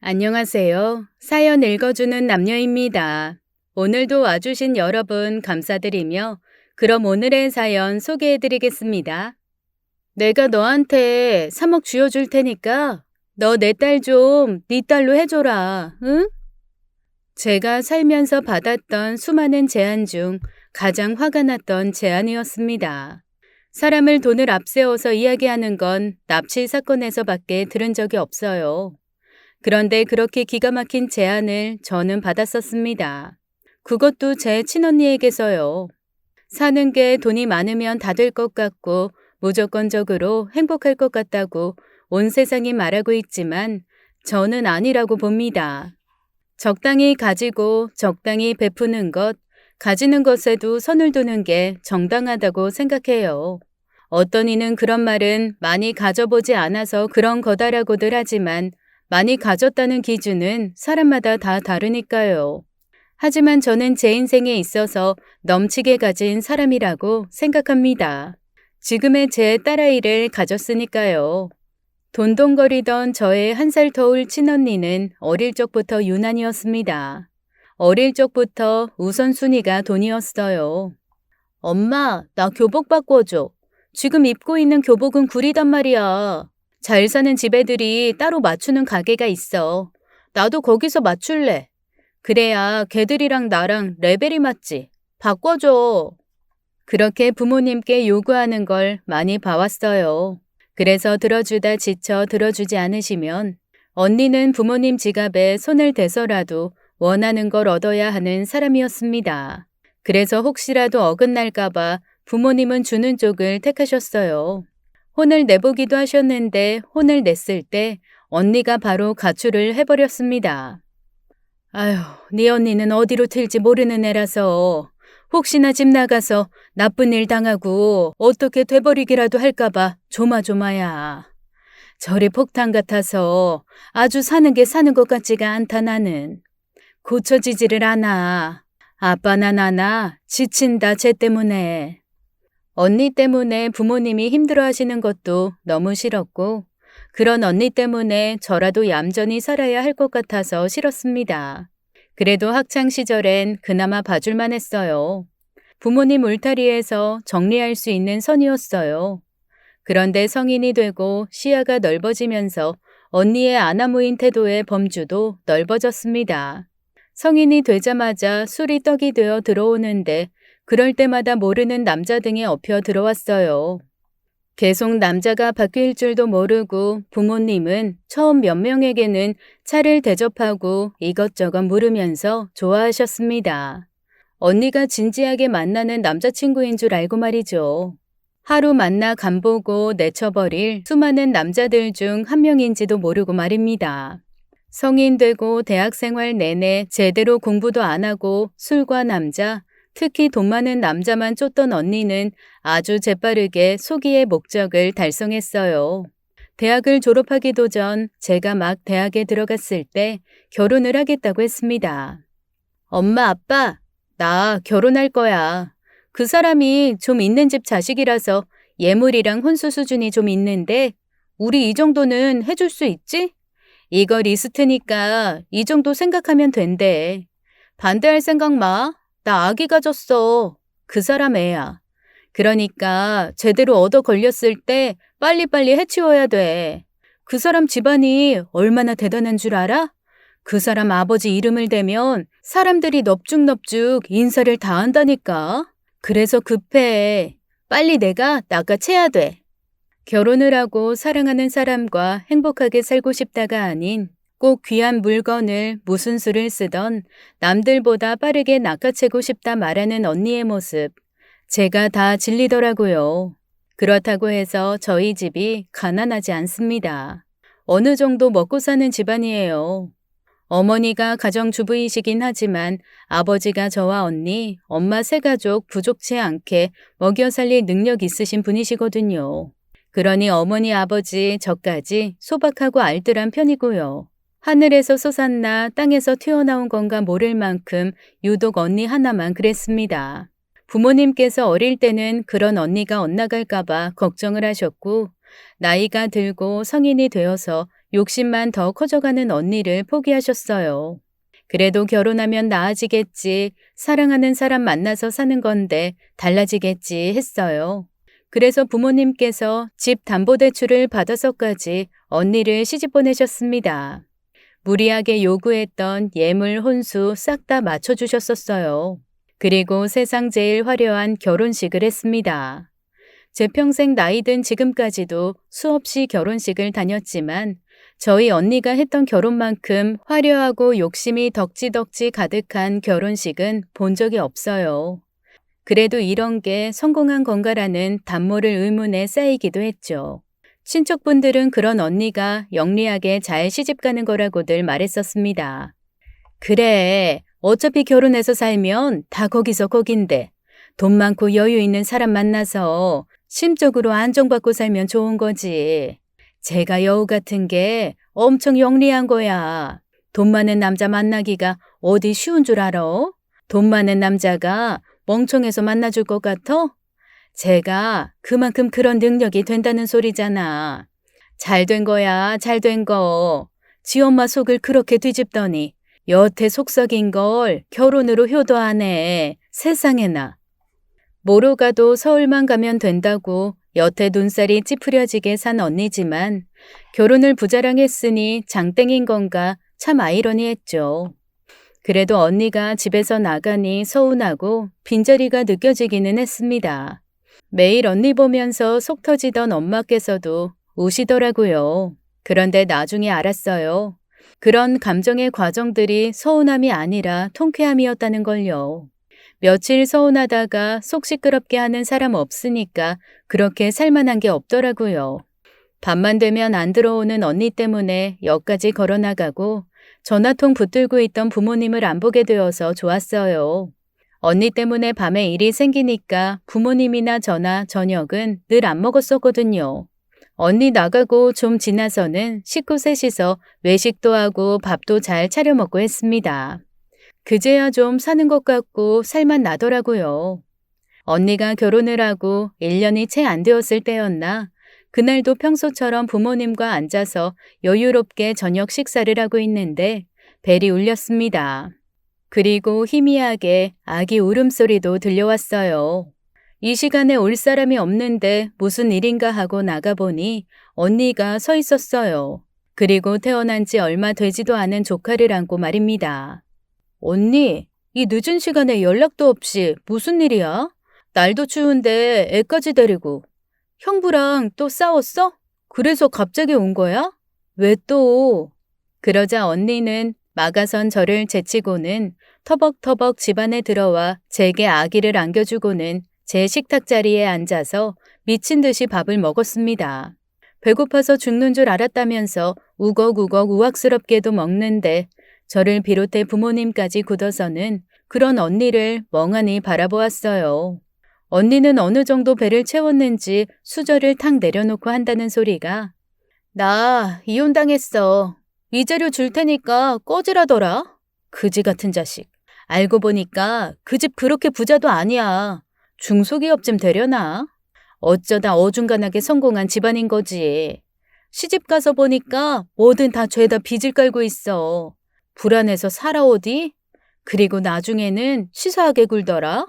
안녕하세요. 사연 읽어주는 남녀입니다. 오늘도 와주신 여러분 감사드리며 그럼 오늘의 사연 소개해드리겠습니다. 내가 너한테 3억 쥐어줄 테니까 너 내 딸 좀 네 딸로 해줘라. 응? 제가 살면서 받았던 수많은 제안 중 가장 화가 났던 제안이었습니다. 사람을 돈을 앞세워서 이야기하는 건 납치 사건에서밖에 들은 적이 없어요. 그런데 그렇게 기가 막힌 제안을 저는 받았었습니다. 그것도 제 친언니에게서요. 사는 게 돈이 많으면 다 될 것 같고 무조건적으로 행복할 것 같다고 온 세상이 말하고 있지만 저는 아니라고 봅니다. 적당히 가지고 적당히 베푸는 것, 가지는 것에도 선을 두는 게 정당하다고 생각해요. 어떤 이는 그런 말은 많이 가져보지 않아서 그런 거다라고들 하지만 많이 가졌다는 기준은 사람마다 다 다르니까요. 하지만 저는 제 인생에 있어서 넘치게 가진 사람이라고 생각합니다. 지금의 제 딸아이를 가졌으니까요. 돈돈거리던 저의 1살 터울 친언니는 어릴 적부터 유난이었습니다. 어릴 적부터 우선순위가 돈이었어요. 엄마, 나 교복 바꿔줘. 지금 입고 있는 교복은 구리단 말이야. 잘 사는 집 애들이 따로 맞추는 가게가 있어. 나도 거기서 맞출래. 그래야 걔들이랑 나랑 레벨이 맞지. 바꿔줘. 그렇게 부모님께 요구하는 걸 많이 봐왔어요. 그래서 들어주다 지쳐 들어주지 않으시면 언니는 부모님 지갑에 손을 대서라도 원하는 걸 얻어야 하는 사람이었습니다. 그래서 혹시라도 어긋날까봐 부모님은 주는 쪽을 택하셨어요. 혼을 내보기도 하셨는데 혼을 냈을 때 언니가 바로 가출을 해버렸습니다. 아휴, 네 언니는 어디로 튈지 모르는 애라서 혹시나 집 나가서 나쁜 일 당하고 어떻게 돼버리기라도 할까봐 조마조마야. 저리 폭탄 같아서 아주 사는 게 사는 것 같지가 않다 나는. 고쳐지지를 않아. 아빠나 나나 지친다 쟤 때문에. 언니 때문에 부모님이 힘들어하시는 것도 너무 싫었고 그런 언니 때문에 저라도 얌전히 살아야 할 것 같아서 싫었습니다. 그래도 학창 시절엔 그나마 봐줄만 했어요. 부모님 울타리에서 정리할 수 있는 선이었어요. 그런데 성인이 되고 시야가 넓어지면서 언니의 아나무인 태도의 범주도 넓어졌습니다. 성인이 되자마자 술이 떡이 되어 들어오는데 그럴 때마다 모르는 남자 등에 엎여 들어왔어요. 계속 남자가 바뀔 줄도 모르고 부모님은 처음 몇 명에게는 차를 대접하고 이것저것 물으면서 좋아하셨습니다. 언니가 진지하게 만나는 남자친구인 줄 알고 말이죠. 하루 만나 간보고 내쳐버릴 수많은 남자들 중 한 명인지도 모르고 말입니다. 성인 되고 대학생활 내내 제대로 공부도 안 하고 술과 남자, 특히 돈 많은 남자만 쫓던 언니는 아주 재빠르게 소기의 목적을 달성했어요. 대학을 졸업하기도 전 제가 막 대학에 들어갔을 때 결혼을 하겠다고 했습니다. 엄마, 아빠, 나 결혼할 거야. 그 사람이 좀 있는 집 자식이라서 예물이랑 혼수 수준이 좀 있는데 우리 이 정도는 해줄 수 있지? 이거 리스트니까 이 정도 생각하면 된대. 반대할 생각 마. 나 아기 가졌어. 그 사람 애야. 그러니까 제대로 얻어 걸렸을 때 빨리빨리 해치워야 돼. 그 사람 집안이 얼마나 대단한 줄 알아? 그 사람 아버지 이름을 대면 사람들이 넙죽넙죽 인사를 다 한다니까. 그래서 급해. 빨리 내가 낚아채야 돼. 결혼을 하고 사랑하는 사람과 행복하게 살고 싶다가 아닌 꼭 귀한 물건을 무슨 수를 쓰던 남들보다 빠르게 낚아채고 싶다 말하는 언니의 모습. 제가 다 질리더라고요. 그렇다고 해서 저희 집이 가난하지 않습니다. 어느 정도 먹고 사는 집안이에요. 어머니가 가정주부이시긴 하지만 아버지가 저와 언니, 엄마 세 가족 부족치 않게 먹여 살릴 능력 있으신 분이시거든요. 그러니 어머니, 아버지, 저까지 소박하고 알뜰한 편이고요. 하늘에서 솟았나 땅에서 튀어나온 건가 모를 만큼 유독 언니 하나만 그랬습니다. 부모님께서 어릴 때는 그런 언니가 엇나갈까봐 걱정을 하셨고 나이가 들고 성인이 되어서 욕심만 더 커져가는 언니를 포기하셨어요. 그래도 결혼하면 나아지겠지, 사랑하는 사람 만나서 사는 건데 달라지겠지 했어요. 그래서 부모님께서 집 담보대출을 받아서까지 언니를 시집 보내셨습니다. 무리하게 요구했던 예물 혼수 싹 다 맞춰주셨었어요. 그리고 세상 제일 화려한 결혼식을 했습니다. 제 평생 나이 든 지금까지도 수없이 결혼식을 다녔지만 저희 언니가 했던 결혼만큼 화려하고 욕심이 덕지덕지 가득한 결혼식은 본 적이 없어요. 그래도 이런 게 성공한 건가라는 단모를 의문에 쌓이기도 했죠. 친척분들은 그런 언니가 영리하게 잘 시집가는 거라고들 말했었습니다. 그래, 어차피 결혼해서 살면 다 거기서 거긴데 돈 많고 여유 있는 사람 만나서 심적으로 안정받고 살면 좋은 거지. 제가 여우 같은 게 엄청 영리한 거야. 돈 많은 남자 만나기가 어디 쉬운 줄 알아? 돈 많은 남자가 멍청해서 만나줄 것 같아? 제가 그만큼 그런 능력이 된다는 소리잖아. 잘 된 거야, 잘 된 거. 지 엄마 속을 그렇게 뒤집더니 여태 속썩인 걸 결혼으로 효도하네. 세상에나. 뭐로 가도 서울만 가면 된다고 여태 눈살이 찌푸려지게 산 언니지만 결혼을 부자랑했으니 장땡인 건가 참 아이러니했죠. 그래도 언니가 집에서 나가니 서운하고 빈자리가 느껴지기는 했습니다. 매일 언니 보면서 속 터지던 엄마께서도 우시더라고요. 그런데 나중에 알았어요. 그런 감정의 과정들이 서운함이 아니라 통쾌함이었다는 걸요. 며칠 서운하다가 속 시끄럽게 하는 사람 없으니까 그렇게 살만한 게 없더라고요. 밤만 되면 안 들어오는 언니 때문에 역까지 걸어나가고 전화통 붙들고 있던 부모님을 안 보게 되어서 좋았어요. 언니 때문에 밤에 일이 생기니까 부모님이나 저나 저녁은 늘 안 먹었었거든요. 언니 나가고 좀 지나서는 식구 셋이서 외식도 하고 밥도 잘 차려 먹고 했습니다. 그제야 좀 사는 것 같고 살만 나더라고요. 언니가 결혼을 하고 1년이 채 안 되었을 때였나 그날도 평소처럼 부모님과 앉아서 여유롭게 저녁 식사를 하고 있는데 벨이 울렸습니다. 그리고 희미하게 아기 울음소리도 들려왔어요. 이 시간에 올 사람이 없는데 무슨 일인가 하고 나가보니 언니가 서 있었어요. 그리고 태어난 지 얼마 되지도 않은 조카를 안고 말입니다. 언니, 이 늦은 시간에 연락도 없이 무슨 일이야? 날도 추운데 애까지 데리고. 형부랑 또 싸웠어? 그래서 갑자기 온 거야? 왜 또? 그러자 언니는 막아선 저를 제치고는 터벅터벅 집 안에 들어와 제게 아기를 안겨주고는 제 식탁 자리에 앉아서 미친 듯이 밥을 먹었습니다. 배고파서 죽는 줄 알았다면서 우걱우걱 우악스럽게도 먹는데 저를 비롯해 부모님까지 굳어서는 그런 언니를 멍하니 바라보았어요. 언니는 어느 정도 배를 채웠는지 수저를 탁 내려놓고 한다는 소리가 나 이혼당했어. 위자료 줄 테니까 꺼지라더라. 그지 같은 자식. 알고 보니까 그 집 그렇게 부자도 아니야. 중소기업쯤 되려나? 어쩌다 어중간하게 성공한 집안인 거지. 시집 가서 보니까 뭐든 다 죄다 빚을 깔고 있어. 불안해서 살아오디? 그리고 나중에는 시사하게 굴더라.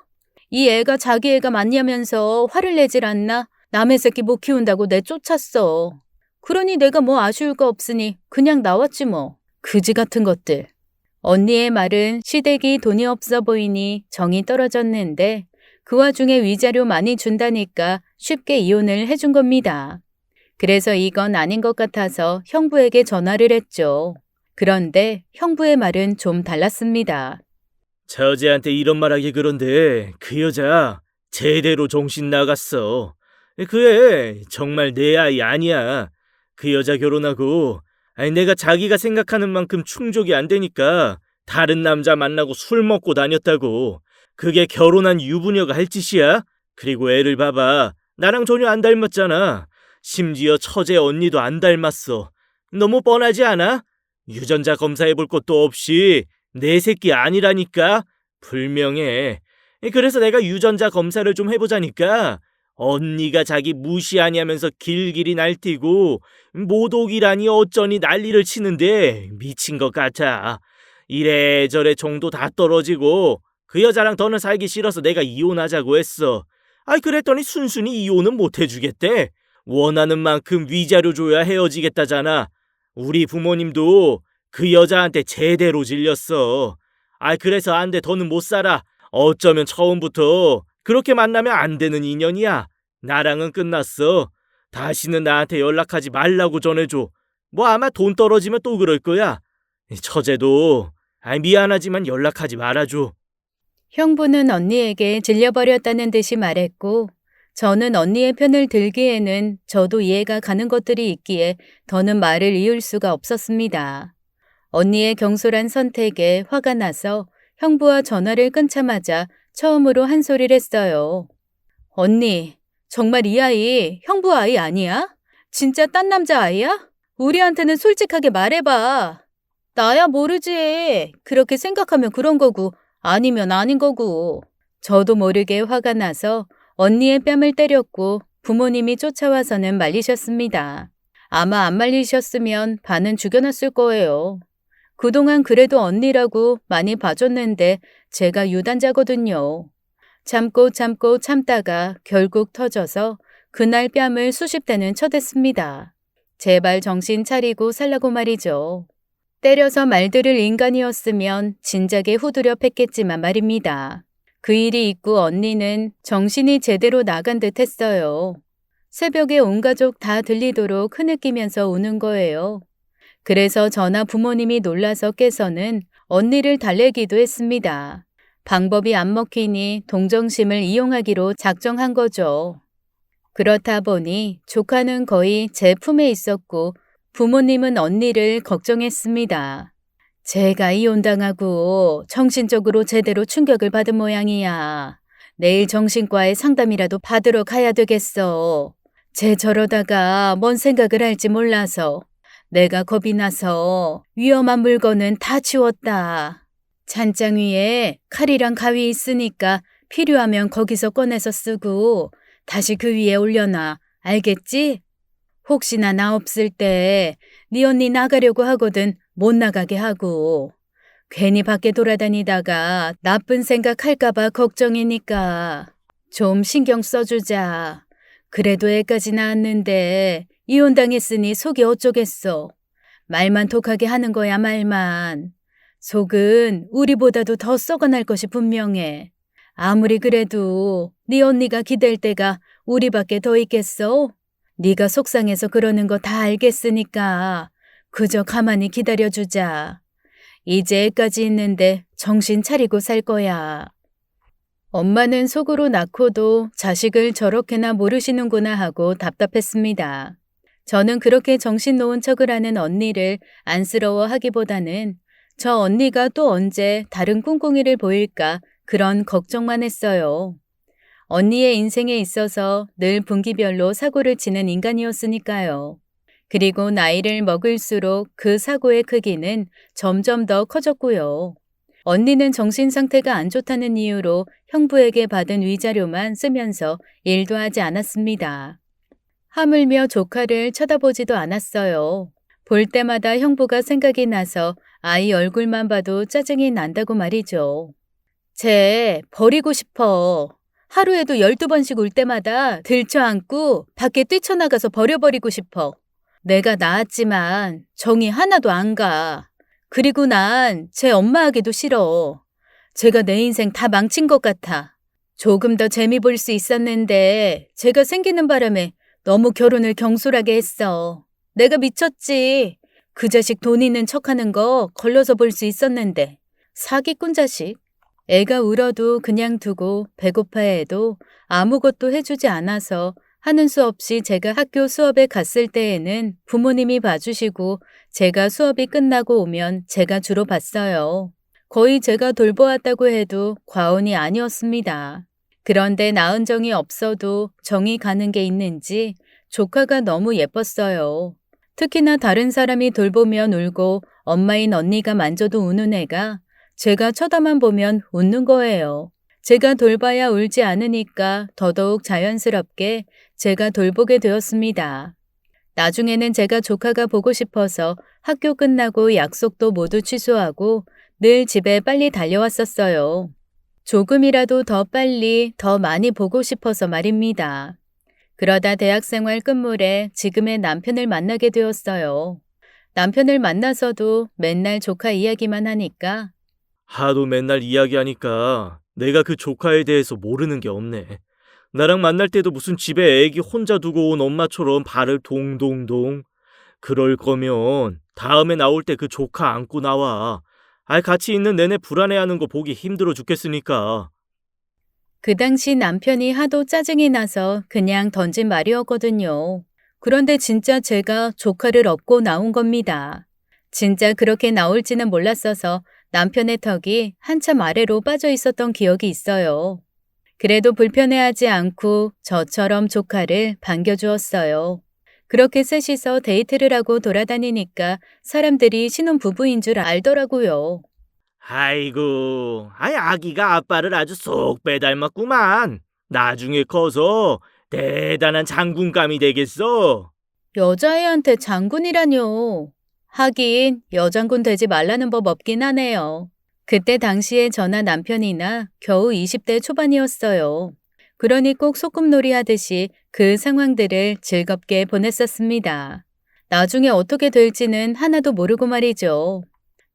이 애가 자기 애가 맞냐면서 화를 내질 않나? 남의 새끼 못 키운다고 내쫓았어. 그러니 내가 뭐 아쉬울 거 없으니 그냥 나왔지 뭐. 그지 같은 것들. 언니의 말은 시댁이 돈이 없어 보이니 정이 떨어졌는데 그 와중에 위자료 많이 준다니까 쉽게 이혼을 해준 겁니다. 그래서 이건 아닌 것 같아서 형부에게 전화를 했죠. 그런데 형부의 말은 좀 달랐습니다. 처제한테 이런 말하기 그런데 그 여자 제대로 정신 나갔어. 그 애 정말 내 아이 아니야. 그 여자 결혼하고 내가 자기가 생각하는 만큼 충족이 안 되니까 다른 남자 만나고 술 먹고 다녔다고. 그게 결혼한 유부녀가 할 짓이야? 그리고 애를 봐봐. 나랑 전혀 안 닮았잖아. 심지어 처제 언니도 안 닮았어. 너무 뻔하지 않아? 유전자 검사해볼 것도 없이 내 새끼 아니라니까? 불명예. 그래서 내가 유전자 검사를 좀 해보자니까 언니가 자기 무시하냐면서 길길이 날뛰고 모독이라니 어쩌니 난리를 치는데 미친 것 같아. 이래저래 정도 다 떨어지고 그 여자랑 더는 살기 싫어서 내가 이혼하자고 했어. 아이 그랬더니 순순히 이혼은 못 해주겠대. 원하는 만큼 위자료 줘야 헤어지겠다잖아. 우리 부모님도 그 여자한테 제대로 질렸어. 아이 그래서 안 돼, 더는 못 살아. 어쩌면 처음부터 그렇게 만나면 안 되는 인연이야. 나랑은 끝났어. 다시는 나한테 연락하지 말라고 전해줘. 뭐 아마 돈 떨어지면 또 그럴 거야. 처제도 미안하지만 연락하지 말아줘. 형부는 언니에게 질려버렸다는 듯이 말했고, 저는 언니의 편을 들기에는 저도 이해가 가는 것들이 있기에 더는 말을 이을 수가 없었습니다. 언니의 경솔한 선택에 화가 나서 형부와 전화를 끊자마자 처음으로 한 소리를 했어요. 언니, 정말 이 아이 형부 아이 아니야? 진짜 딴 남자 아이야? 우리한테는 솔직하게 말해봐. 나야 모르지. 그렇게 생각하면 그런 거고 아니면 아닌 거고. 저도 모르게 화가 나서 언니의 뺨을 때렸고 부모님이 쫓아와서는 말리셨습니다. 아마 안 말리셨으면 반은 죽여놨을 거예요. 그동안 그래도 언니라고 많이 봐줬는데 제가 유단자거든요. 참고 참다가 결국 터져서 그날 뺨을 수십 대는 쳐댔습니다. 제발 정신 차리고 살라고 말이죠. 때려서 말들을 인간이었으면 진작에 후두려 팼겠지만 말입니다. 그 일이 있고 언니는 정신이 제대로 나간 듯 했어요. 새벽에 온 가족 다 들리도록 흐느끼면서 우는 거예요. 그래서 저나 부모님이 놀라서 깨서는 언니를 달래기도 했습니다. 방법이 안 먹히니 동정심을 이용하기로 작정한 거죠. 그렇다 보니 조카는 거의 제 품에 있었고 부모님은 언니를 걱정했습니다. 제가 이혼당하고 정신적으로 제대로 충격을 받은 모양이야. 내일 정신과에 상담이라도 받으러 가야 되겠어. 쟤 저러다가 뭔 생각을 할지 몰라서 내가 겁이 나서 위험한 물건은 다 치웠다. 찬장 위에 칼이랑 가위 있으니까 필요하면 거기서 꺼내서 쓰고 다시 그 위에 올려놔. 알겠지? 혹시나 나 없을 때 네 언니 나가려고 하거든 못 나가게 하고. 괜히 밖에 돌아다니다가 나쁜 생각할까 봐 걱정이니까 좀 신경 써주자. 그래도 애까지 낳았는데 이혼당했으니 속이 어쩌겠어. 말만 독하게 하는 거야 말만. 속은 우리보다도 더 썩어날 것이 분명해. 아무리 그래도 네 언니가 기댈 때가 우리밖에 더 있겠어? 네가 속상해서 그러는 거 다 알겠으니까 그저 가만히 기다려주자. 이제 애까지 있는데 정신 차리고 살 거야. 엄마는 속으로 낳고도 자식을 저렇게나 모르시는구나 하고 답답했습니다. 저는 그렇게 정신 놓은 척을 하는 언니를 안쓰러워하기보다는 저 언니가 또 언제 다른 꿍꿍이를 보일까 그런 걱정만 했어요. 언니의 인생에 있어서 늘 분기별로 사고를 치는 인간이었으니까요. 그리고 나이를 먹을수록 그 사고의 크기는 점점 더 커졌고요. 언니는 정신 상태가 안 좋다는 이유로 형부에게 받은 위자료만 쓰면서 일도 하지 않았습니다. 하물며 조카를 쳐다보지도 않았어요. 볼 때마다 형부가 생각이 나서 아이 얼굴만 봐도 짜증이 난다고 말이죠. 쟤 버리고 싶어. 하루에도 12번씩 울 때마다 들쳐안고 밖에 뛰쳐나가서 버려버리고 싶어. 내가 낳았지만 정이 하나도 안 가. 그리고 난 제 엄마 하기도 싫어. 제가 내 인생 다 망친 것 같아. 조금 더 재미 볼 수 있었는데 제가 생기는 바람에 너무 결혼을 경솔하게 했어. 내가 미쳤지. 그 자식 돈 있는 척하는 거 걸러서 볼 수 있었는데. 사기꾼 자식. 애가 울어도 그냥 두고 배고파해도 아무것도 해주지 않아서 하는 수 없이 제가 학교 수업에 갔을 때에는 부모님이 봐주시고 제가 수업이 끝나고 오면 제가 주로 봤어요. 거의 제가 돌보았다고 해도 과언이 아니었습니다. 그런데 낳은 정이 없어도 정이 가는 게 있는지 조카가 너무 예뻤어요. 특히나 다른 사람이 돌보면 울고 엄마인 언니가 만져도 우는 애가 제가 쳐다만 보면 웃는 거예요. 제가 돌봐야 울지 않으니까 더더욱 자연스럽게 제가 돌보게 되었습니다. 나중에는 제가 조카가 보고 싶어서 학교 끝나고 약속도 모두 취소하고 늘 집에 빨리 달려왔었어요. 조금이라도 더 빨리, 더 많이 보고 싶어서 말입니다. 그러다 대학생활 끝물에 지금의 남편을 만나게 되었어요. 남편을 만나서도 맨날 조카 이야기만 하니까 하도 맨날 이야기하니까 내가 그 조카에 대해서 모르는 게 없네. 나랑 만날 때도 무슨 집에 애기 혼자 두고 온 엄마처럼 발을 동동동. 그럴 거면 다음에 나올 때 그 조카 안고 나와. 같이 있는 내내 불안해하는 거 보기 힘들어 죽겠으니까. 그 당시 남편이 하도 짜증이 나서 그냥 던진 말이었거든요. 그런데 진짜 제가 조카를 업고 나온 겁니다. 진짜 그렇게 나올지는 몰랐어서 남편의 턱이 한참 아래로 빠져 있었던 기억이 있어요. 그래도 불편해하지 않고 저처럼 조카를 반겨주었어요. 그렇게 셋이서 데이트를 하고 돌아다니니까 사람들이 신혼부부인 줄 알더라고요. 아이고, 아기가 아빠를 아주 쏙 빼닮았구만. 나중에 커서 대단한 장군감이 되겠어. 여자애한테 장군이라뇨. 하긴 여장군 되지 말라는 법 없긴 하네요. 그때 당시에 저나 남편이나 겨우 20대 초반이었어요. 그러니 꼭 소꿉놀이 하듯이 그 상황들을 즐겁게 보냈었습니다. 나중에 어떻게 될지는 하나도 모르고 말이죠.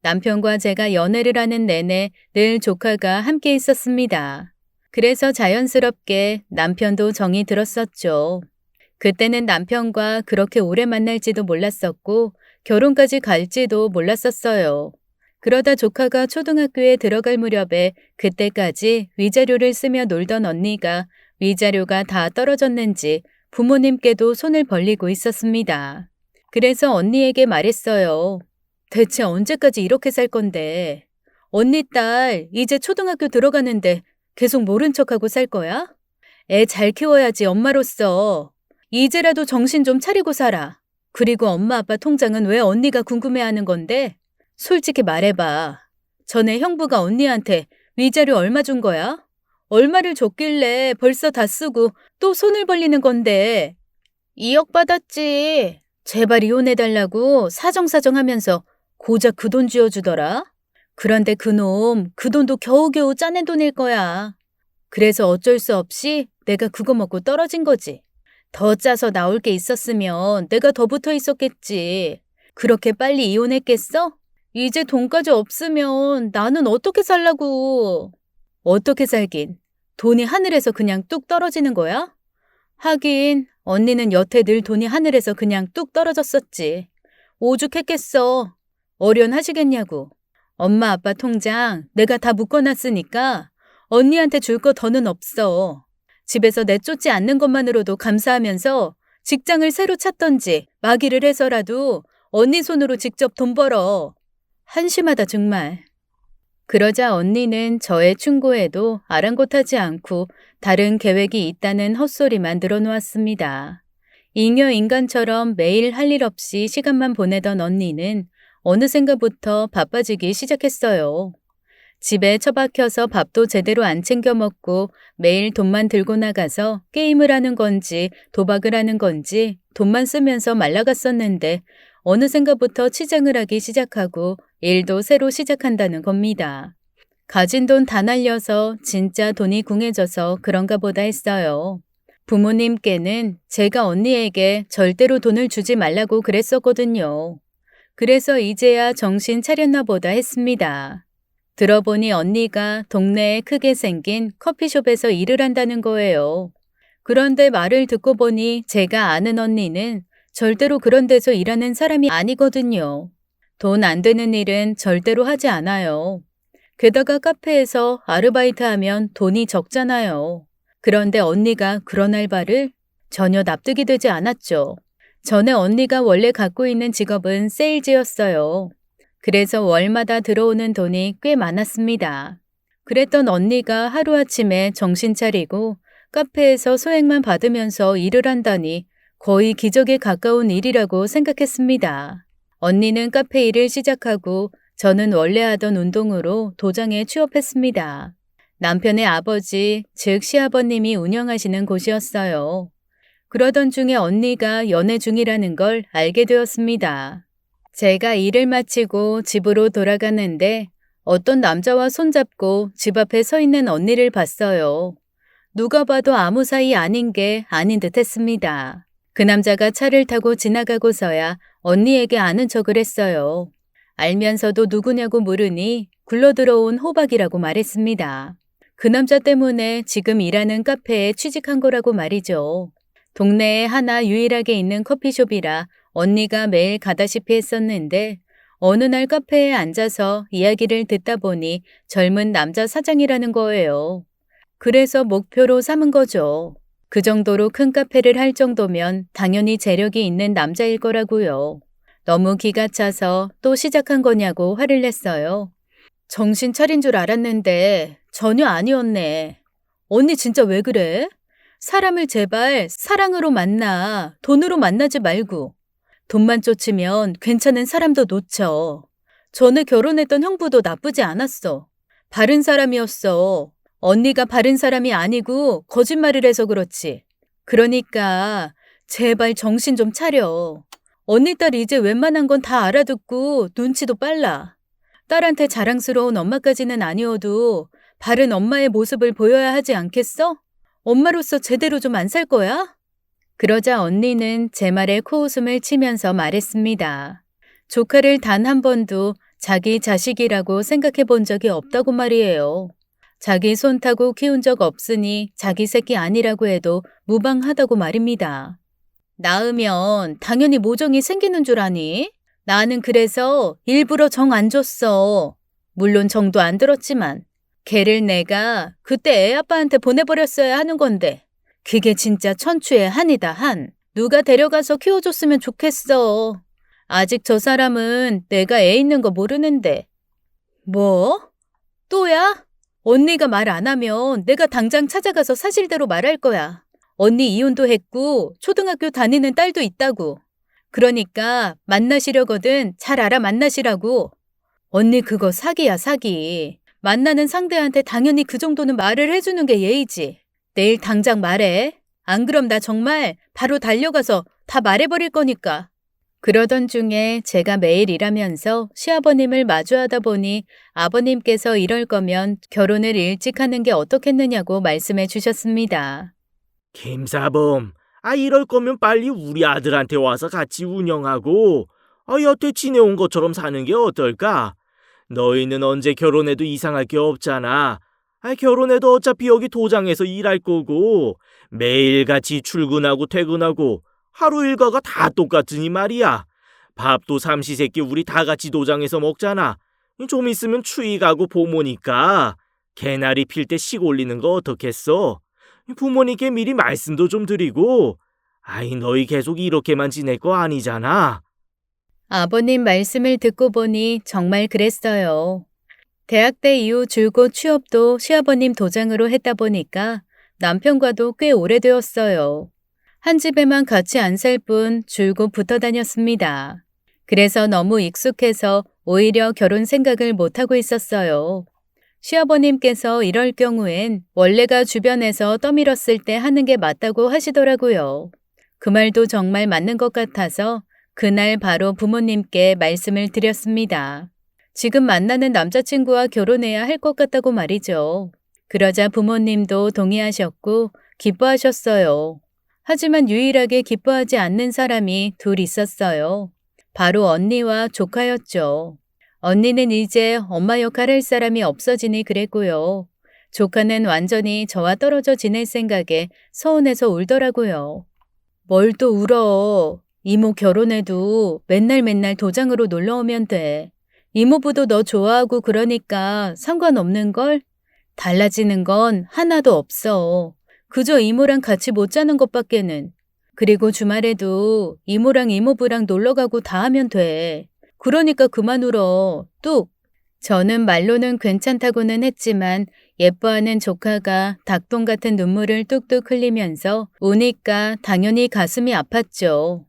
남편과 제가 연애를 하는 내내 늘 조카가 함께 있었습니다. 그래서 자연스럽게 남편도 정이 들었었죠. 그때는 남편과 그렇게 오래 만날지도 몰랐었고 결혼까지 갈지도 몰랐었어요. 그러다 조카가 초등학교에 들어갈 무렵에 그때까지 위자료를 쓰며 놀던 언니가 위자료가 다 떨어졌는지 부모님께도 손을 벌리고 있었습니다. 그래서 언니에게 말했어요. 대체 언제까지 이렇게 살 건데? 언니 딸 이제 초등학교 들어가는데 계속 모른 척하고 살 거야? 애 잘 키워야지 엄마로서. 이제라도 정신 좀 차리고 살아. 그리고 엄마 아빠 통장은 왜 언니가 궁금해하는 건데? 솔직히 말해봐. 전에 형부가 언니한테 위자료 얼마 준 거야? 얼마를 줬길래 벌써 다 쓰고 또 손을 벌리는 건데? 2억 받았지. 제발 이혼해달라고 사정사정하면서 고작 그 돈 쥐어주더라. 그런데 그놈 그 돈도 겨우겨우 짜낸 돈일 거야. 그래서 어쩔 수 없이 내가 그거 먹고 떨어진 거지. 더 짜서 나올 게 있었으면 내가 더 붙어 있었겠지. 그렇게 빨리 이혼했겠어? 이제 돈까지 없으면 나는 어떻게 살라고. 어떻게 살긴. 돈이 하늘에서 그냥 뚝 떨어지는 거야? 하긴 언니는 여태 늘 돈이 하늘에서 그냥 뚝 떨어졌었지. 오죽했겠어. 어련하시겠냐고. 엄마 아빠 통장 내가 다 묶어놨으니까 언니한테 줄 거 더는 없어. 집에서 내쫓지 않는 것만으로도 감사하면서 직장을 새로 찾던지 마기를 해서라도 언니 손으로 직접 돈 벌어. 한심하다 정말. 그러자 언니는 저의 충고에도 아랑곳하지 않고 다른 계획이 있다는 헛소리만 늘어놓았습니다. 잉여 인간처럼 매일 할 일 없이 시간만 보내던 언니는 어느샌가부터 바빠지기 시작했어요. 집에 처박혀서 밥도 제대로 안 챙겨 먹고 매일 돈만 들고 나가서 게임을 하는 건지 도박을 하는 건지 돈만 쓰면서 말라갔었는데 어느샌가부터 치장을 하기 시작하고 일도 새로 시작한다는 겁니다. 가진 돈 다 날려서 진짜 돈이 궁해져서 그런가 보다 했어요. 부모님께는 제가 언니에게 절대로 돈을 주지 말라고 그랬었거든요. 그래서 이제야 정신 차렸나 보다 했습니다. 들어보니 언니가 동네에 크게 생긴 커피숍에서 일을 한다는 거예요. 그런데 말을 듣고 보니 제가 아는 언니는 절대로 그런 데서 일하는 사람이 아니거든요. 돈 안 되는 일은 절대로 하지 않아요. 게다가 카페에서 아르바이트하면 돈이 적잖아요. 그런데 언니가 그런 알바를 전혀 납득이 되지 않았죠. 전에 언니가 원래 갖고 있는 직업은 세일즈였어요. 그래서 월마다 들어오는 돈이 꽤 많았습니다. 그랬던 언니가 하루아침에 정신 차리고 카페에서 소액만 받으면서 일을 한다니 거의 기적에 가까운 일이라고 생각했습니다. 언니는 카페 일을 시작하고 저는 원래 하던 운동으로 도장에 취업했습니다. 남편의 아버지, 즉 시아버님이 운영하시는 곳이었어요. 그러던 중에 언니가 연애 중이라는 걸 알게 되었습니다. 제가 일을 마치고 집으로 돌아갔는데 어떤 남자와 손잡고 집 앞에 서 있는 언니를 봤어요. 누가 봐도 아무 사이 아닌 게 아닌 듯 했습니다. 그 남자가 차를 타고 지나가고서야 언니에게 아는 척을 했어요. 알면서도 누구냐고 물으니 굴러들어온 호박이라고 말했습니다. 그 남자 때문에 지금 일하는 카페에 취직한 거라고 말이죠. 동네에 하나 유일하게 있는 커피숍이라 언니가 매일 가다시피 했었는데 어느 날 카페에 앉아서 이야기를 듣다 보니 젊은 남자 사장이라는 거예요. 그래서 목표로 삼은 거죠. 그 정도로 큰 카페를 할 정도면 당연히 재력이 있는 남자일 거라고요. 너무 기가 차서 또 시작한 거냐고 화를 냈어요. 정신 차린 줄 알았는데 전혀 아니었네. 언니 진짜 왜 그래? 사람을 제발 사랑으로 만나, 돈으로 만나지 말고. 돈만 쫓으면 괜찮은 사람도 놓쳐. 전에 결혼했던 형부도 나쁘지 않았어. 바른 사람이었어. 언니가 바른 사람이 아니고 거짓말을 해서 그렇지. 그러니까 제발 정신 좀 차려. 언니 딸 이제 웬만한 건 다 알아듣고 눈치도 빨라. 딸한테 자랑스러운 엄마까지는 아니어도 바른 엄마의 모습을 보여야 하지 않겠어? 엄마로서 제대로 좀 안 살 거야? 그러자 언니는 제 말에 코웃음을 치면서 말했습니다. 조카를 단 한 번도 자기 자식이라고 생각해 본 적이 없다고 말이에요. 자기 손 타고 키운 적 없으니 자기 새끼 아니라고 해도 무방하다고 말입니다. 낳으면 당연히 모정이 생기는 줄 아니? 나는 그래서 일부러 정 안 줬어. 물론 정도 안 들었지만 걔를 내가 그때 애 아빠한테 보내버렸어야 하는 건데 그게 진짜 천추의 한이다 한. 누가 데려가서 키워줬으면 좋겠어. 아직 저 사람은 내가 애 있는 거 모르는데. 뭐? 또야? 언니가 말 안 하면 내가 당장 찾아가서 사실대로 말할 거야. 언니 이혼도 했고 초등학교 다니는 딸도 있다고. 그러니까 만나시려거든 잘 알아 만나시라고. 언니 그거 사기야 사기. 만나는 상대한테 당연히 그 정도는 말을 해주는 게 예의지. 내일 당장 말해. 안 그럼 나 정말 바로 달려가서 다 말해버릴 거니까. 그러던 중에 제가 매일 일하면서 시아버님을 마주하다 보니 아버님께서 이럴 거면 결혼을 일찍 하는 게 어떻겠느냐고 말씀해 주셨습니다. 김사범, 이럴 거면 빨리 우리 아들한테 와서 같이 운영하고 여태 지내온 것처럼 사는 게 어떨까? 너희는 언제 결혼해도 이상할 게 없잖아. 결혼해도 어차피 여기 도장에서 일할 거고 매일같이 출근하고 퇴근하고 하루 일과가 다 똑같으니 말이야. 밥도 삼시세끼 우리 다 같이 도장에서 먹잖아. 좀 있으면 추위 가고 봄오니까 개나리 필 때 식 올리는 거 어떻겠어? 부모님께 미리 말씀도 좀 드리고 너희 계속 이렇게만 지낼 거 아니잖아. 아버님 말씀을 듣고 보니 정말 그랬어요. 대학 때 이후 줄곧 취업도 시아버님 도장으로 했다 보니까 남편과도 꽤 오래되었어요. 한 집에만 같이 안 살 뿐 줄곧 붙어 다녔습니다. 그래서 너무 익숙해서 오히려 결혼 생각을 못하고 있었어요. 시아버님께서 이럴 경우엔 원래가 주변에서 떠밀었을 때 하는 게 맞다고 하시더라고요. 그 말도 정말 맞는 것 같아서 그날 바로 부모님께 말씀을 드렸습니다. 지금 만나는 남자친구와 결혼해야 할 것 같다고 말이죠. 그러자 부모님도 동의하셨고 기뻐하셨어요. 하지만 유일하게 기뻐하지 않는 사람이 둘 있었어요. 바로 언니와 조카였죠. 언니는 이제 엄마 역할 할 사람이 없어지니 그랬고요. 조카는 완전히 저와 떨어져 지낼 생각에 서운해서 울더라고요. 뭘 또 울어. 이모 결혼해도 맨날 도장으로 놀러 오면 돼. 이모부도 너 좋아하고 그러니까 상관없는걸? 달라지는 건 하나도 없어. 그저 이모랑 같이 못 자는 것밖에는. 그리고 주말에도 이모랑 이모부랑 놀러 가고 다 하면 돼. 그러니까 그만 울어. 뚝. 저는 말로는 괜찮다고는 했지만 예뻐하는 조카가 닭똥 같은 눈물을 뚝뚝 흘리면서 우니까 당연히 가슴이 아팠죠.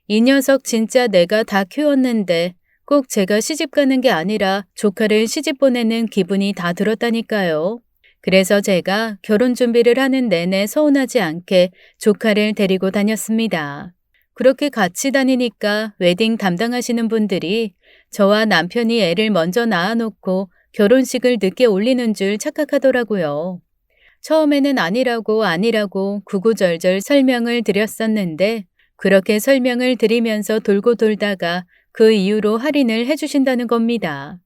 이 녀석 진짜 내가 다 키웠는데 꼭 제가 시집 가는 게 아니라 조카를 시집 보내는 기분이 다 들었다니까요. 그래서 제가 결혼 준비를 하는 내내 서운하지 않게 조카를 데리고 다녔습니다. 그렇게 같이 다니니까 웨딩 담당하시는 분들이 저와 남편이 애를 먼저 낳아놓고 결혼식을 늦게 올리는 줄 착각하더라고요. 처음에는 아니라고 구구절절 설명을 드렸었는데 그렇게 설명을 드리면서 돌고 돌다가 그 이후로 할인을 해주신다는 겁니다.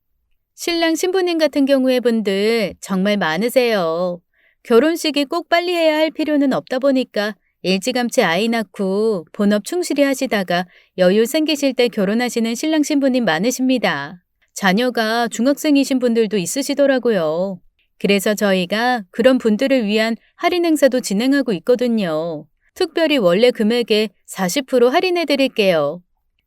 신랑 신부님 같은 경우에 분들 정말 많으세요. 결혼식이 꼭 빨리 해야 할 필요는 없다 보니까 일찌감치 아이 낳고 본업 충실히 하시다가 여유 생기실 때 결혼하시는 신랑 신부님 많으십니다. 자녀가 중학생이신 분들도 있으시더라고요. 그래서 저희가 그런 분들을 위한 할인 행사도 진행하고 있거든요. 특별히 원래 금액에 40% 할인해 드릴게요.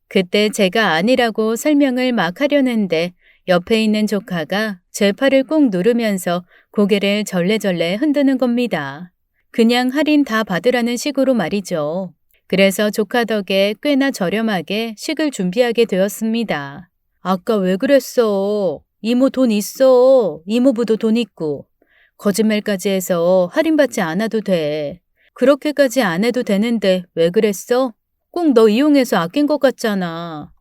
그때 제가 아니라고 설명을 막 하려는데 옆에 있는 조카가 제 팔을 꾹 누르면서 고개를 절레절레 흔드는 겁니다. 그냥 할인 다 받으라는 식으로 말이죠. 그래서 조카 덕에 꽤나 저렴하게 식을 준비하게 되었습니다. 아까 왜 그랬어? 이모 돈 있어. 이모부도 돈 있고. 거짓말까지 해서 할인받지 않아도 돼. 그렇게까지 안 해도 되는데 왜 그랬어? 꼭 너 이용해서 아낀 것 같잖아.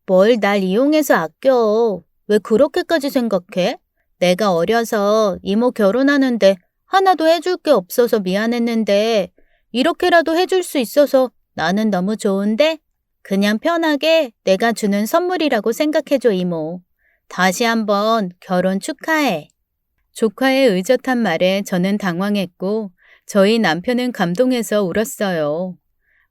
뭘 날 이용해서 아껴. 왜 그렇게까지 생각해? 내가 어려서 이모 결혼하는데 하나도 해줄 게 없어서 미안했는데 이렇게라도 해줄 수 있어서 나는 너무 좋은데? 그냥 편하게 내가 주는 선물이라고 생각해줘, 이모. 다시 한번 결혼 축하해. 조카의 의젓한 말에 저는 당황했고 저희 남편은 감동해서 울었어요.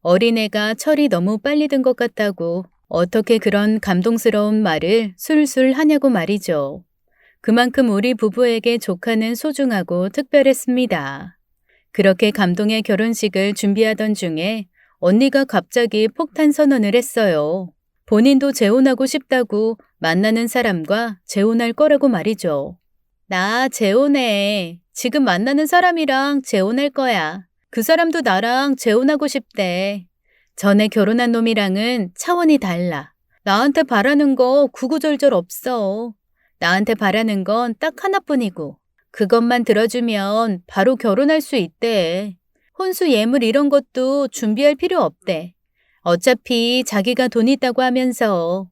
어린애가 철이 너무 빨리 든 것 같다고 어떻게 그런 감동스러운 말을 술술 하냐고 말이죠. 그만큼 우리 부부에게 조카는 소중하고 특별했습니다. 그렇게 감동의 결혼식을 준비하던 중에 언니가 갑자기 폭탄 선언을 했어요. 본인도 재혼하고 싶다고 만나는 사람과 재혼할 거라고 말이죠. 나 재혼해. 지금 만나는 사람이랑 재혼할 거야. 그 사람도 나랑 재혼하고 싶대. 전에 결혼한 놈이랑은 차원이 달라. 나한테 바라는 거 구구절절 없어. 나한테 바라는 건 딱 하나뿐이고 그것만 들어주면 바로 결혼할 수 있대. 혼수 예물 이런 것도 준비할 필요 없대. 어차피 자기가 돈 있다고 하면서.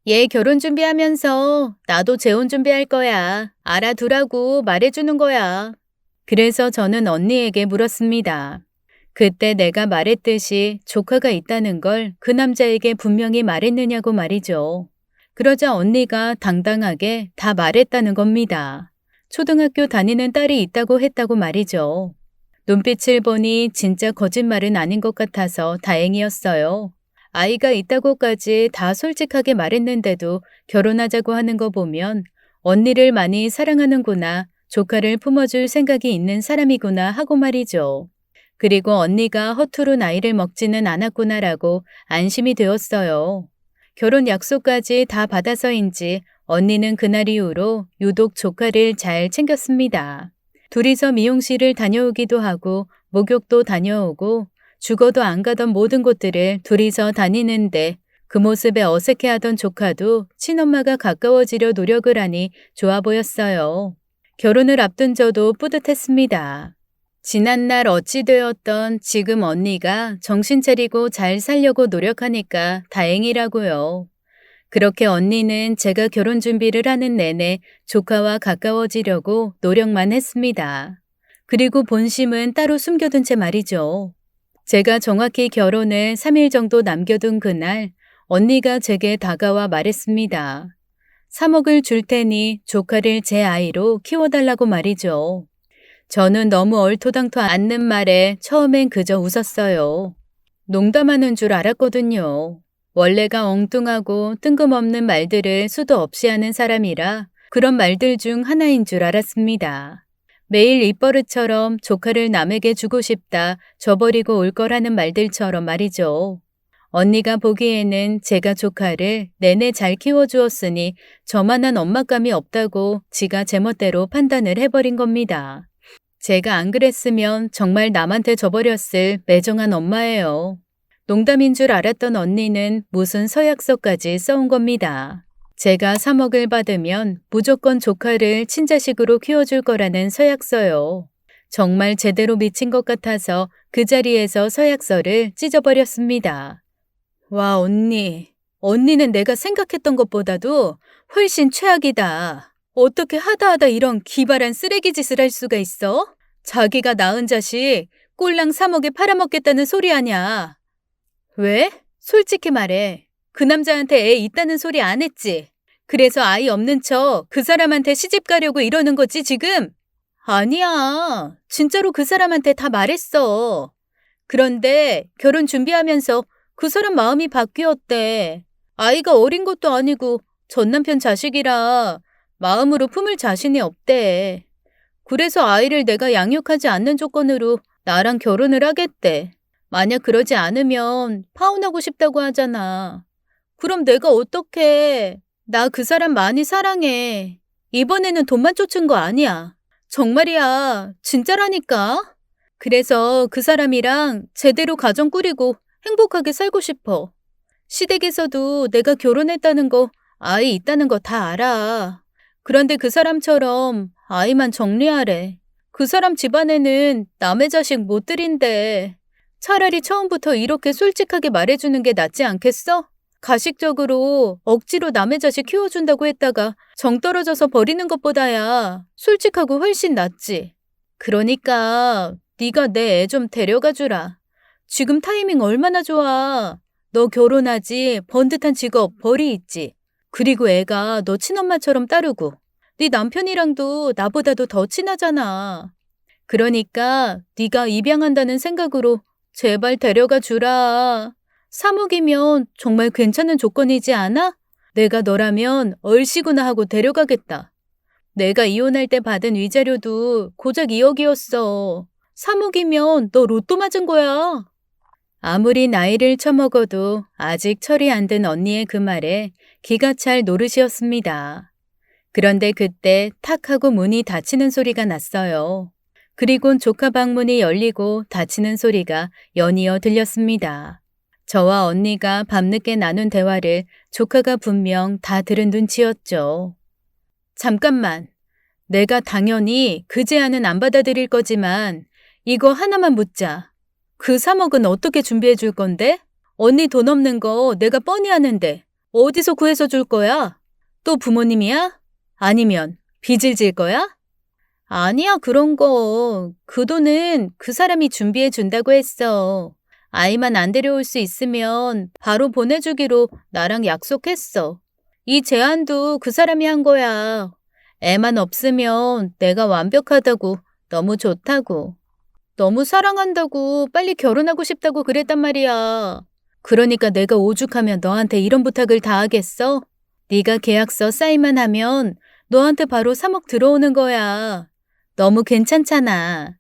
얘 결혼 준비하면서 나도 재혼 준비할 거야. 알아두라고 말해주는 거야. 그래서 저는 언니에게 물었습니다. 그때 내가 말했듯이 조카가 있다는 걸 그 남자에게 분명히 말했느냐고 말이죠. 그러자 언니가 당당하게 다 말했다는 겁니다. 초등학교 다니는 딸이 있다고 했다고 말이죠. 눈빛을 보니 진짜 거짓말은 아닌 것 같아서 다행이었어요. 아이가 있다고까지 다 솔직하게 말했는데도 결혼하자고 하는 거 보면 언니를 많이 사랑하는구나, 조카를 품어줄 생각이 있는 사람이구나 하고 말이죠. 그리고 언니가 허투루 나이를 먹지는 않았구나라고 안심이 되었어요. 결혼 약속까지 다 받아서인지 언니는 그날 이후로 유독 조카를 잘 챙겼습니다. 둘이서 미용실을 다녀오기도 하고 목욕도 다녀오고 죽어도 안 가던 모든 곳들을 둘이서 다니는데 그 모습에 어색해하던 조카도 친엄마가 가까워지려 노력을 하니 좋아 보였어요. 결혼을 앞둔 저도 뿌듯했습니다. 지난날 어찌 되었던 지금 언니가 정신 차리고 잘 살려고 노력하니까 다행이라고요. 그렇게 언니는 제가 결혼 준비를 하는 내내 조카와 가까워지려고 노력만 했습니다. 그리고 본심은 따로 숨겨둔 채 말이죠. 제가 정확히 결혼을 3일 정도 남겨둔 그날 언니가 제게 다가와 말했습니다. 3억을 줄 테니 조카를 제 아이로 키워달라고 말이죠. 저는 너무 얼토당토 않는 말에 처음엔 그저 웃었어요. 농담하는 줄 알았거든요. 원래가 엉뚱하고 뜬금없는 말들을 수도 없이 하는 사람이라 그런 말들 중 하나인 줄 알았습니다. 매일 입버릇처럼 조카를 남에게 주고 싶다, 줘버리고 올 거라는 말들처럼 말이죠. 언니가 보기에는 제가 조카를 내내 잘 키워주었으니 저만한 엄마감이 없다고 지가 제멋대로 판단을 해버린 겁니다. 제가 안 그랬으면 정말 남한테 줘버렸을 매정한 엄마예요. 농담인 줄 알았던 언니는 무슨 서약서까지 써온 겁니다. 제가 3억을 받으면 무조건 조카를 친자식으로 키워줄 거라는 서약서요. 정말 제대로 미친 것 같아서 그 자리에서 서약서를 찢어버렸습니다. 와, 언니. 언니는 내가 생각했던 것보다도 훨씬 최악이다. 어떻게 하다 이런 기발한 쓰레기 짓을 할 수가 있어? 자기가 낳은 자식 꼴랑 3억에 팔아먹겠다는 소리 아냐. 왜? 솔직히 말해. 그 남자한테 애 있다는 소리 안 했지? 그래서 아이 없는 척 그 사람한테 시집 가려고 이러는 거지 지금? 아니야. 진짜로 그 사람한테 다 말했어. 그런데 결혼 준비하면서 그 사람 마음이 바뀌었대. 아이가 어린 것도 아니고 전 남편 자식이라 마음으로 품을 자신이 없대. 그래서 아이를 내가 양육하지 않는 조건으로 나랑 결혼을 하겠대. 만약 그러지 않으면 파혼하고 싶다고 하잖아. 그럼 내가 어떡해. 나 그 사람 많이 사랑해. 이번에는 돈만 쫓은 거 아니야. 정말이야. 진짜라니까. 그래서 그 사람이랑 제대로 가정 꾸리고 행복하게 살고 싶어. 시댁에서도 내가 결혼했다는 거, 아이 있다는 거 다 알아. 그런데 그 사람처럼 아이만 정리하래. 그 사람 집안에는 남의 자식 못 들인대. 차라리 처음부터 이렇게 솔직하게 말해주는 게 낫지 않겠어? 가식적으로 억지로 남의 자식 키워준다고 했다가 정 떨어져서 버리는 것보다야 솔직하고 훨씬 낫지. 그러니까 네가 내 애 좀 데려가 주라. 지금 타이밍 얼마나 좋아. 너 결혼하지, 번듯한 직업, 벌이 있지. 그리고 애가 너 친엄마처럼 따르고 네 남편이랑도 나보다도 더 친하잖아. 그러니까 네가 입양한다는 생각으로 제발 데려가 주라. 3억이면 정말 괜찮은 조건이지 않아? 내가 너라면 얼씨구나 하고 데려가겠다. 내가 이혼할 때 받은 위자료도 고작 2억이었어. 3억이면 너 로또 맞은 거야. 아무리 나이를 처먹어도 아직 철이 안 든 언니의 그 말에 기가 찰 노릇이었습니다. 그런데 그때 탁 하고 문이 닫히는 소리가 났어요. 그리곤 조카 방문이 열리고 닫히는 소리가 연이어 들렸습니다. 저와 언니가 밤늦게 나눈 대화를 조카가 분명 다 들은 눈치였죠. 잠깐만. 내가 당연히 그 제안은 안 받아들일 거지만 이거 하나만 묻자. 그 3억은 어떻게 준비해 줄 건데? 언니 돈 없는 거 내가 뻔히 아는데 어디서 구해서 줄 거야? 또 부모님이야? 아니면 빚을 질 거야? 아니야, 그런 거. 그 돈은 그 사람이 준비해 준다고 했어. 아이만 안 데려올 수 있으면 바로 보내주기로 나랑 약속했어. 이 제안도 그 사람이 한 거야. 애만 없으면 내가 완벽하다고, 너무 좋다고. 너무 사랑한다고, 빨리 결혼하고 싶다고 그랬단 말이야. 그러니까 내가 오죽하면 너한테 이런 부탁을 다 하겠어? 네가 계약서 사인만 하면 너한테 바로 3억 들어오는 거야. 너무 괜찮잖아.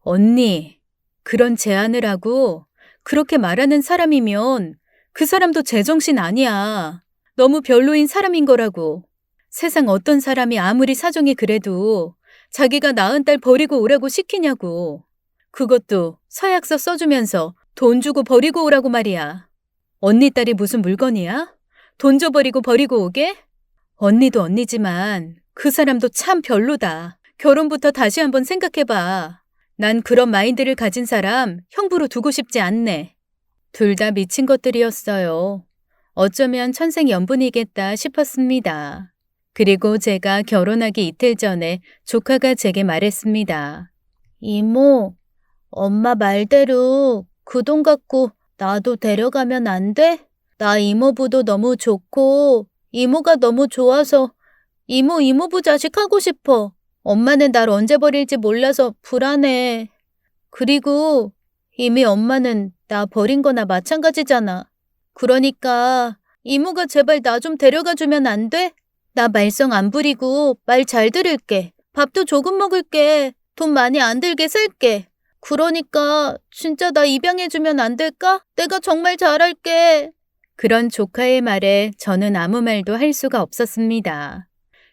언니, 그런 제안을 하고 그렇게 말하는 사람이면 그 사람도 제정신 아니야. 너무 별로인 사람인 거라고. 세상 어떤 사람이 아무리 사정이 그래도 자기가 낳은 딸 버리고 오라고 시키냐고. 그것도 서약서 써주면서 돈 주고 버리고 오라고 말이야. 언니 딸이 무슨 물건이야? 돈 줘버리고 버리고 오게? 언니도 언니지만 그 사람도 참 별로다. 결혼부터 다시 한번 생각해봐. 난 그런 마인드를 가진 사람 형부로 두고 싶지 않네. 둘 다 미친 것들이었어요. 어쩌면 천생연분이겠다 싶었습니다. 그리고 제가 결혼하기 이틀 전에 조카가 제게 말했습니다. 이모, 엄마 말대로 그 돈 갖고 나도 데려가면 안 돼? 나 이모부도 너무 좋고 이모가 너무 좋아서 이모부 자식 하고 싶어. 엄마는 날 언제 버릴지 몰라서 불안해. 그리고 이미 엄마는 나 버린 거나 마찬가지잖아. 그러니까 이모가 제발 나 좀 데려가 주면 안 돼? 나 말썽 안 부리고 말 잘 들을게. 밥도 조금 먹을게. 돈 많이 안 들게 살게. 그러니까 진짜 나 입양해주면 안 될까? 내가 정말 잘할게. 그런 조카의 말에 저는 아무 말도 할 수가 없었습니다.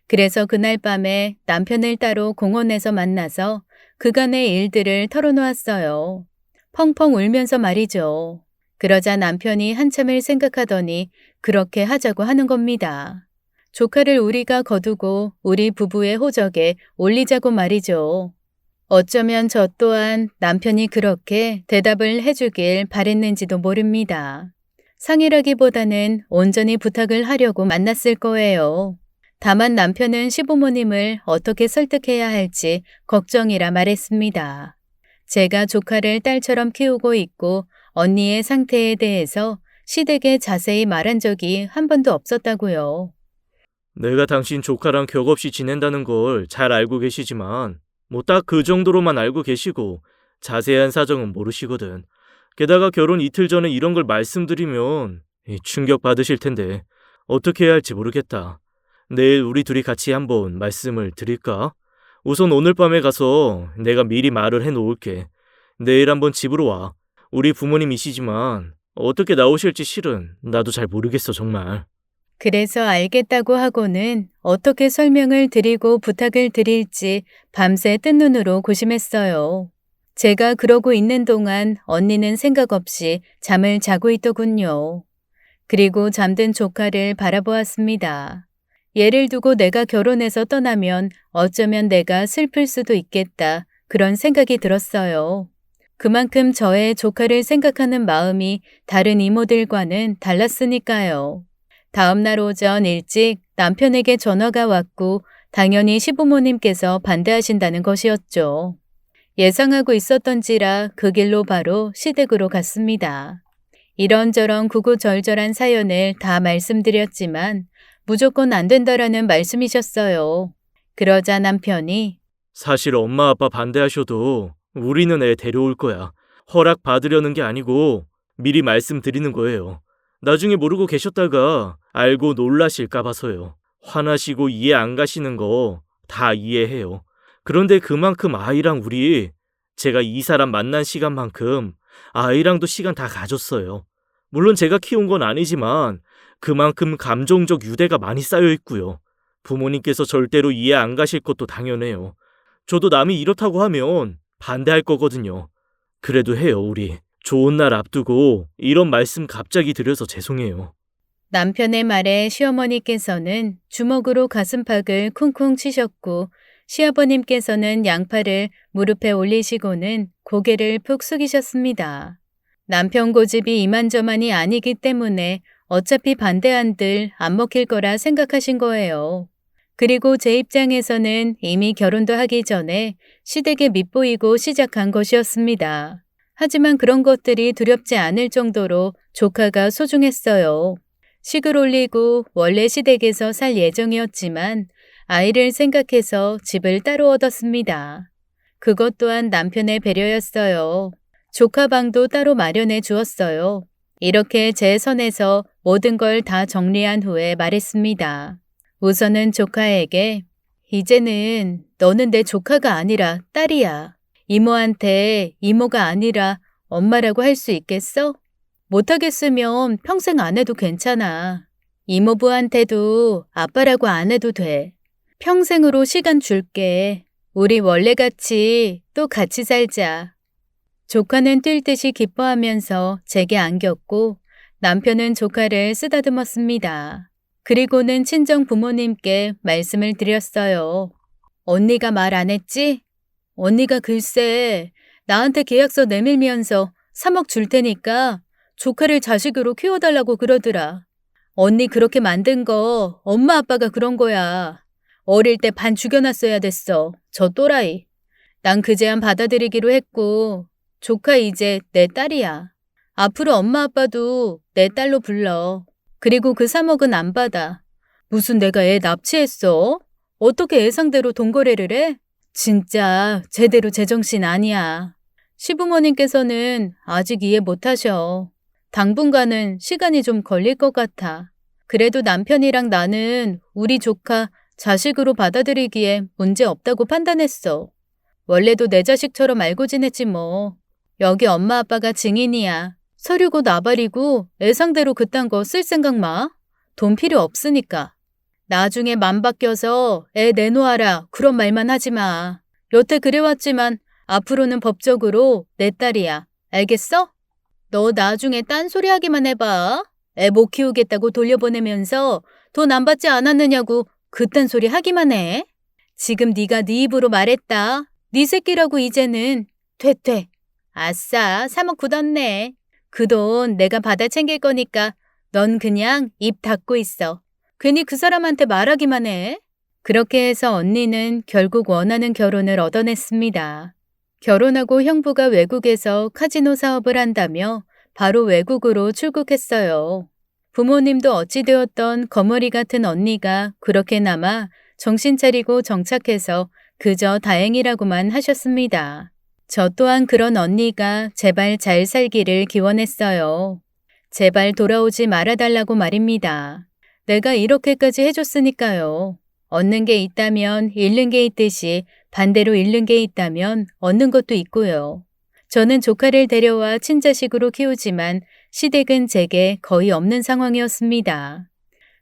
그래서 그날 밤에 남편을 따로 공원에서 만나서 그간의 일들을 털어놓았어요. 펑펑 울면서 말이죠. 그러자 남편이 한참을 생각하더니 그렇게 하자고 하는 겁니다. 조카를 우리가 거두고 우리 부부의 호적에 올리자고 말이죠. 어쩌면 저 또한 남편이 그렇게 대답을 해주길 바랬는지도 모릅니다. 상의라기보다는 온전히 부탁을 하려고 만났을 거예요. 다만 남편은 시부모님을 어떻게 설득해야 할지 걱정이라 말했습니다. 제가 조카를 딸처럼 키우고 있고 언니의 상태에 대해서 시댁에 자세히 말한 적이 한 번도 없었다고요. 내가 당신 조카랑 격없이 지낸다는 걸 잘 알고 계시지만 뭐 딱 그 정도로만 알고 계시고 자세한 사정은 모르시거든. 게다가 결혼 이틀 전에 이런 걸 말씀드리면 충격 받으실 텐데 어떻게 해야 할지 모르겠다. 내일 우리 둘이 같이 한번 말씀을 드릴까? 우선 오늘 밤에 가서 내가 미리 말을 해놓을게. 내일 한번 집으로 와. 우리 부모님이시지만 어떻게 나오실지 실은 나도 잘 모르겠어 정말. 그래서 알겠다고 하고는 어떻게 설명을 드리고 부탁을 드릴지 밤새 뜬 눈으로 고심했어요. 제가 그러고 있는 동안 언니는 생각 없이 잠을 자고 있더군요. 그리고 잠든 조카를 바라보았습니다. 얘를 두고 내가 결혼해서 떠나면 어쩌면 내가 슬플 수도 있겠다. 그런 생각이 들었어요. 그만큼 저의 조카를 생각하는 마음이 다른 이모들과는 달랐으니까요. 다음 날 오전 일찍 남편에게 전화가 왔고 당연히 시부모님께서 반대하신다는 것이었죠. 예상하고 있었던지라 그 길로 바로 시댁으로 갔습니다. 이런저런 구구절절한 사연을 다 말씀드렸지만 무조건 안 된다라는 말씀이셨어요. 그러자 남편이 사실 엄마 아빠 반대하셔도 우리는 애 데려올 거야. 허락 받으려는 게 아니고 미리 말씀드리는 거예요. 나중에 모르고 계셨다가 알고 놀라실까 봐서요. 화나시고 이해 안 가시는 거 다 이해해요. 그런데 그만큼 아이랑 제가 이 사람 만난 시간만큼 아이랑도 시간 다 가졌어요. 물론 제가 키운 건 아니지만 그만큼 감정적 유대가 많이 쌓여 있고요. 부모님께서 절대로 이해 안 가실 것도 당연해요. 저도 남이 이렇다고 하면 반대할 거거든요. 그래도 해요, 우리. 좋은 날 앞두고 이런 말씀 갑자기 드려서 죄송해요. 남편의 말에 시어머니께서는 주먹으로 가슴팍을 쿵쿵 치셨고 시아버님께서는 양팔을 무릎에 올리시고는 고개를 푹 숙이셨습니다. 남편 고집이 이만저만이 아니기 때문에 어차피 반대한들 안 먹힐 거라 생각하신 거예요. 그리고 제 입장에서는 이미 결혼도 하기 전에 시댁에 밉보이고 시작한 것이었습니다. 하지만 그런 것들이 두렵지 않을 정도로 조카가 소중했어요. 식을 올리고 원래 시댁에서 살 예정이었지만 아이를 생각해서 집을 따로 얻었습니다. 그것 또한 남편의 배려였어요. 조카 방도 따로 마련해 주었어요. 이렇게 제 선에서 모든 걸 다 정리한 후에 말했습니다. 우선은 조카에게 이제는 너는 내 조카가 아니라 딸이야. 이모한테 이모가 아니라 엄마라고 할 수 있겠어? 못하겠으면 평생 안 해도 괜찮아. 이모부한테도 아빠라고 안 해도 돼. 평생으로 시간 줄게. 우리 원래같이 또 같이 살자. 조카는 뛸 듯이 기뻐하면서 제게 안겼고 남편은 조카를 쓰다듬었습니다. 그리고는 친정 부모님께 말씀을 드렸어요. 언니가 말 안 했지? 언니가 글쎄 나한테 계약서 내밀면서 3억 줄 테니까 조카를 자식으로 키워달라고 그러더라. 언니 그렇게 만든 거 엄마 아빠가 그런 거야. 어릴 때 반 죽여놨어야 됐어. 저 또라이. 난 그 제안 받아들이기로 했고 조카 이제 내 딸이야. 앞으로 엄마 아빠도 내 딸로 불러. 그리고 그 3억은 안 받아. 무슨 내가 애 납치했어? 어떻게 예상대로 돈 거래를 해? 진짜 제대로 제정신 아니야. 시부모님께서는 아직 이해 못하셔. 당분간은 시간이 좀 걸릴 것 같아. 그래도 남편이랑 나는 우리 조카 자식으로 받아들이기에 문제 없다고 판단했어. 원래도 내 자식처럼 알고 지냈지 뭐. 여기 엄마 아빠가 증인이야. 서류고 나발이고 애상대로 그딴 거 쓸 생각 마. 돈 필요 없으니까. 나중에 맘 바뀌어서 애 내놓아라 그런 말만 하지 마. 여태 그래왔지만 앞으로는 법적으로 내 딸이야. 알겠어? 너 나중에 딴소리 하기만 해봐. 애 못 키우겠다고 돌려보내면서 돈 안 받지 않았느냐고 그딴 소리 하기만 해. 지금 네가 네 입으로 말했다. 네 새끼라고 이제는. 퇴퇴. 아싸, 3억 굳었네. 그 돈 내가 받아 챙길 거니까 넌 그냥 입 닫고 있어. 괜히 그 사람한테 말하기만 해. 그렇게 해서 언니는 결국 원하는 결혼을 얻어냈습니다. 결혼하고 형부가 외국에서 카지노 사업을 한다며 바로 외국으로 출국했어요. 부모님도 어찌되었던 거머리 같은 언니가 그렇게나마 정신 차리고 정착해서 그저 다행이라고만 하셨습니다. 저 또한 그런 언니가 제발 잘 살기를 기원했어요. 제발 돌아오지 말아달라고 말입니다. 내가 이렇게까지 해줬으니까요. 얻는 게 있다면 잃는 게 있듯이 반대로 잃는 게 있다면 얻는 것도 있고요. 저는 조카를 데려와 친자식으로 키우지만 시댁은 제게 거의 없는 상황이었습니다.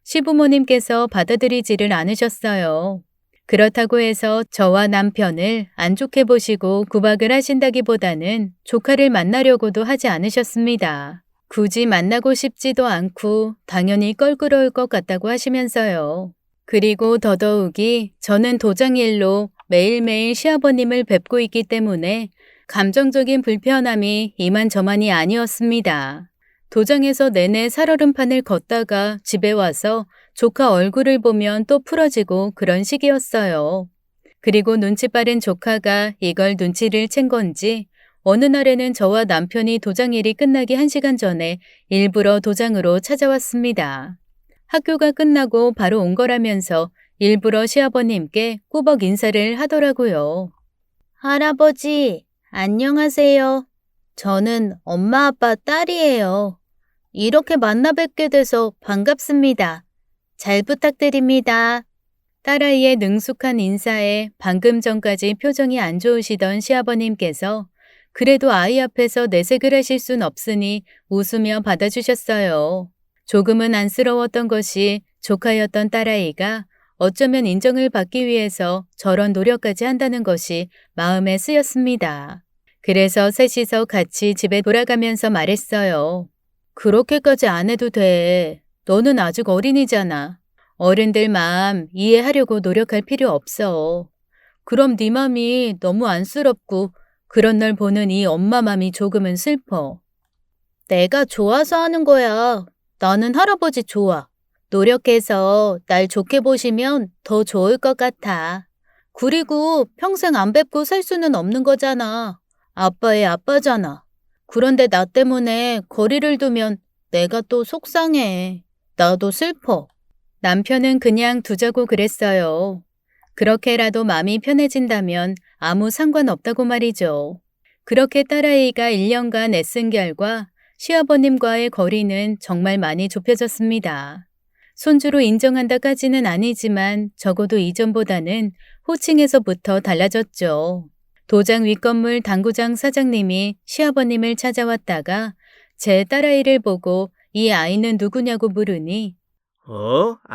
시부모님께서 받아들이지를 않으셨어요. 그렇다고 해서 저와 남편을 안 좋게 보시고 구박을 하신다기보다는 조카를 만나려고도 하지 않으셨습니다. 굳이 만나고 싶지도 않고 당연히 껄끄러울 것 같다고 하시면서요. 그리고 더더욱이 저는 도장일로 매일매일 시아버님을 뵙고 있기 때문에 감정적인 불편함이 이만저만이 아니었습니다. 도장에서 내내 살얼음판을 걷다가 집에 와서 조카 얼굴을 보면 또 풀어지고 그런 시기였어요. 그리고 눈치 빠른 조카가 이걸 눈치를 챈 건지 어느 날에는 저와 남편이 도장일이 끝나기 1시간 전에 일부러 도장으로 찾아왔습니다. 학교가 끝나고 바로 온 거라면서 일부러 시아버님께 꾸벅 인사를 하더라고요. 할아버지, 안녕하세요. 저는 엄마 아빠 딸이에요. 이렇게 만나 뵙게 돼서 반갑습니다. 잘 부탁드립니다. 딸아이의 능숙한 인사에 방금 전까지 표정이 안 좋으시던 시아버님께서 그래도 아이 앞에서 내색을 하실 순 없으니 웃으며 받아주셨어요. 조금은 안쓰러웠던 것이 조카였던 딸아이가 어쩌면 인정을 받기 위해서 저런 노력까지 한다는 것이 마음에 쓰였습니다. 그래서 셋이서 같이 집에 돌아가면서 말했어요. 그렇게까지 안 해도 돼. 너는 아직 어린이잖아. 어른들 마음 이해하려고 노력할 필요 없어. 그럼 네 맘이 너무 안쓰럽고 그런 널 보는 이 엄마 맘이 조금은 슬퍼. 내가 좋아서 하는 거야. 나는 할아버지 좋아. 노력해서 날 좋게 보시면 더 좋을 것 같아. 그리고 평생 안 뵙고 살 수는 없는 거잖아. 아빠의 아빠잖아. 그런데 나 때문에 거리를 두면 내가 또 속상해. 나도 슬퍼. 남편은 그냥 두자고 그랬어요. 그렇게라도 마음이 편해진다면 아무 상관없다고 말이죠. 그렇게 딸아이가 1년간 애쓴 결과 시아버님과의 거리는 정말 많이 좁혀졌습니다. 손주로 인정한다까지는 아니지만 적어도 이전보다는 호칭에서부터 달라졌죠. 도장 윗건물 당구장 사장님이 시아버님을 찾아왔다가 제 딸아이를 보고 이 아이는 누구냐고 물으니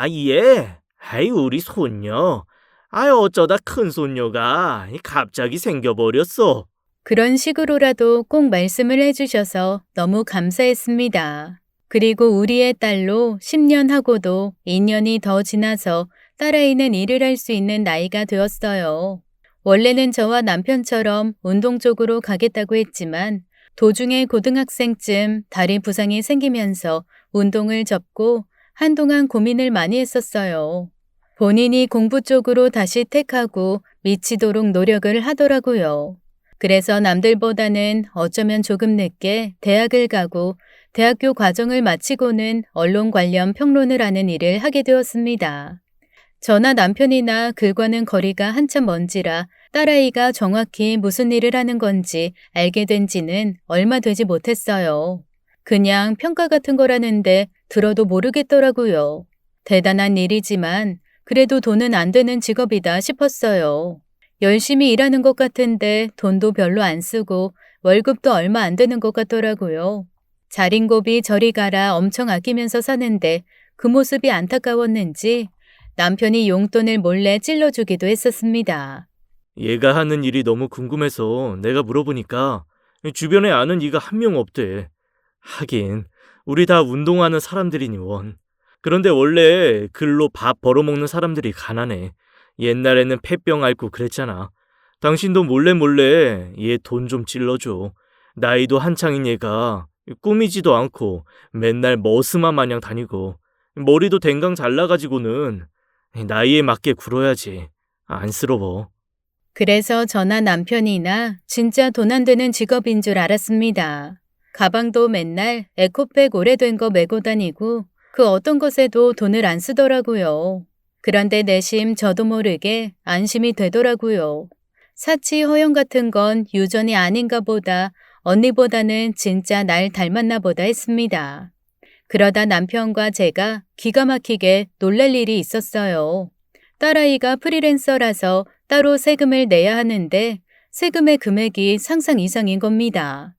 얘? 아이, 우리 손녀. 어쩌다 큰 손녀가 갑자기 생겨버렸어. 그런 식으로라도 꼭 말씀을 해주셔서 너무 감사했습니다. 그리고 우리의 딸로 10년 하고도 2년이 더 지나서 딸아이는 일을 할 수 있는 나이가 되었어요. 원래는 저와 남편처럼 운동 쪽으로 가겠다고 했지만 도중에 고등학생쯤 다리 부상이 생기면서 운동을 접고 한동안 고민을 많이 했었어요. 본인이 공부 쪽으로 다시 택하고 미치도록 노력을 하더라고요. 그래서 남들보다는 어쩌면 조금 늦게 대학을 가고 대학교 과정을 마치고는 언론 관련 평론을 하는 일을 하게 되었습니다. 저나 남편이나 글과는 거리가 한참 먼지라 딸아이가 정확히 무슨 일을 하는 건지 알게 된 지는 얼마 되지 못했어요. 그냥 평가 같은 거라는데 들어도 모르겠더라고요. 대단한 일이지만 그래도 돈은 안 되는 직업이다 싶었어요. 열심히 일하는 것 같은데 돈도 별로 안 쓰고 월급도 얼마 안 되는 것 같더라고요. 자린고비 저리 가라 엄청 아끼면서 사는데 그 모습이 안타까웠는지 남편이 용돈을 몰래 찔러주기도 했었습니다. 얘가 하는 일이 너무 궁금해서 내가 물어보니까 주변에 아는 이가 한 명 없대. 하긴 우리 다 운동하는 사람들이니 원. 그런데 원래 글로 밥 벌어먹는 사람들이 가난해. 옛날에는 폐병 앓고 그랬잖아. 당신도 몰래 몰래 얘 돈 좀 찔러줘. 나이도 한창인 얘가 꾸미지도 않고 맨날 머스마 마냥 다니고 머리도 댕강 잘라가지고는 나이에 맞게 굴어야지. 안쓰러워. 그래서 저나 남편이나 진짜 돈 안 되는 직업인 줄 알았습니다. 가방도 맨날 에코백 오래된 거 메고 다니고 그 어떤 것에도 돈을 안 쓰더라고요. 그런데 내심 저도 모르게 안심이 되더라고요. 사치 허용 같은 건 유전이 아닌가 보다 언니보다는 진짜 날 닮았나 보다 했습니다. 그러다 남편과 제가 기가 막히게 놀랄 일이 있었어요. 딸아이가 프리랜서라서 따로 세금을 내야 하는데 세금의 금액이 상상 이상인 겁니다.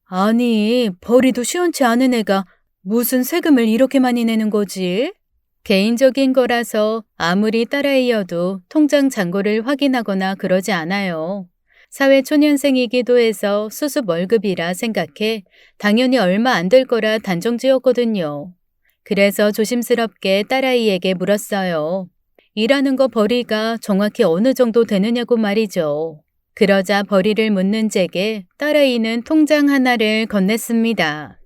아니, 벌이도 시원치 않은 애가 무슨 세금을 이렇게 많이 내는 거지? 개인적인 거라서 아무리 딸아이여도 통장 잔고를 확인하거나 그러지 않아요. 사회초년생이기도 해서 수습 월급이라 생각해 당연히 얼마 안 될 거라 단정 지었거든요. 그래서 조심스럽게 딸아이에게 물었어요. 일하는 거 벌이가 정확히 어느 정도 되느냐고 말이죠. 그러자 벌이를 묻는 제게 딸아이는 통장 하나를 건넸습니다.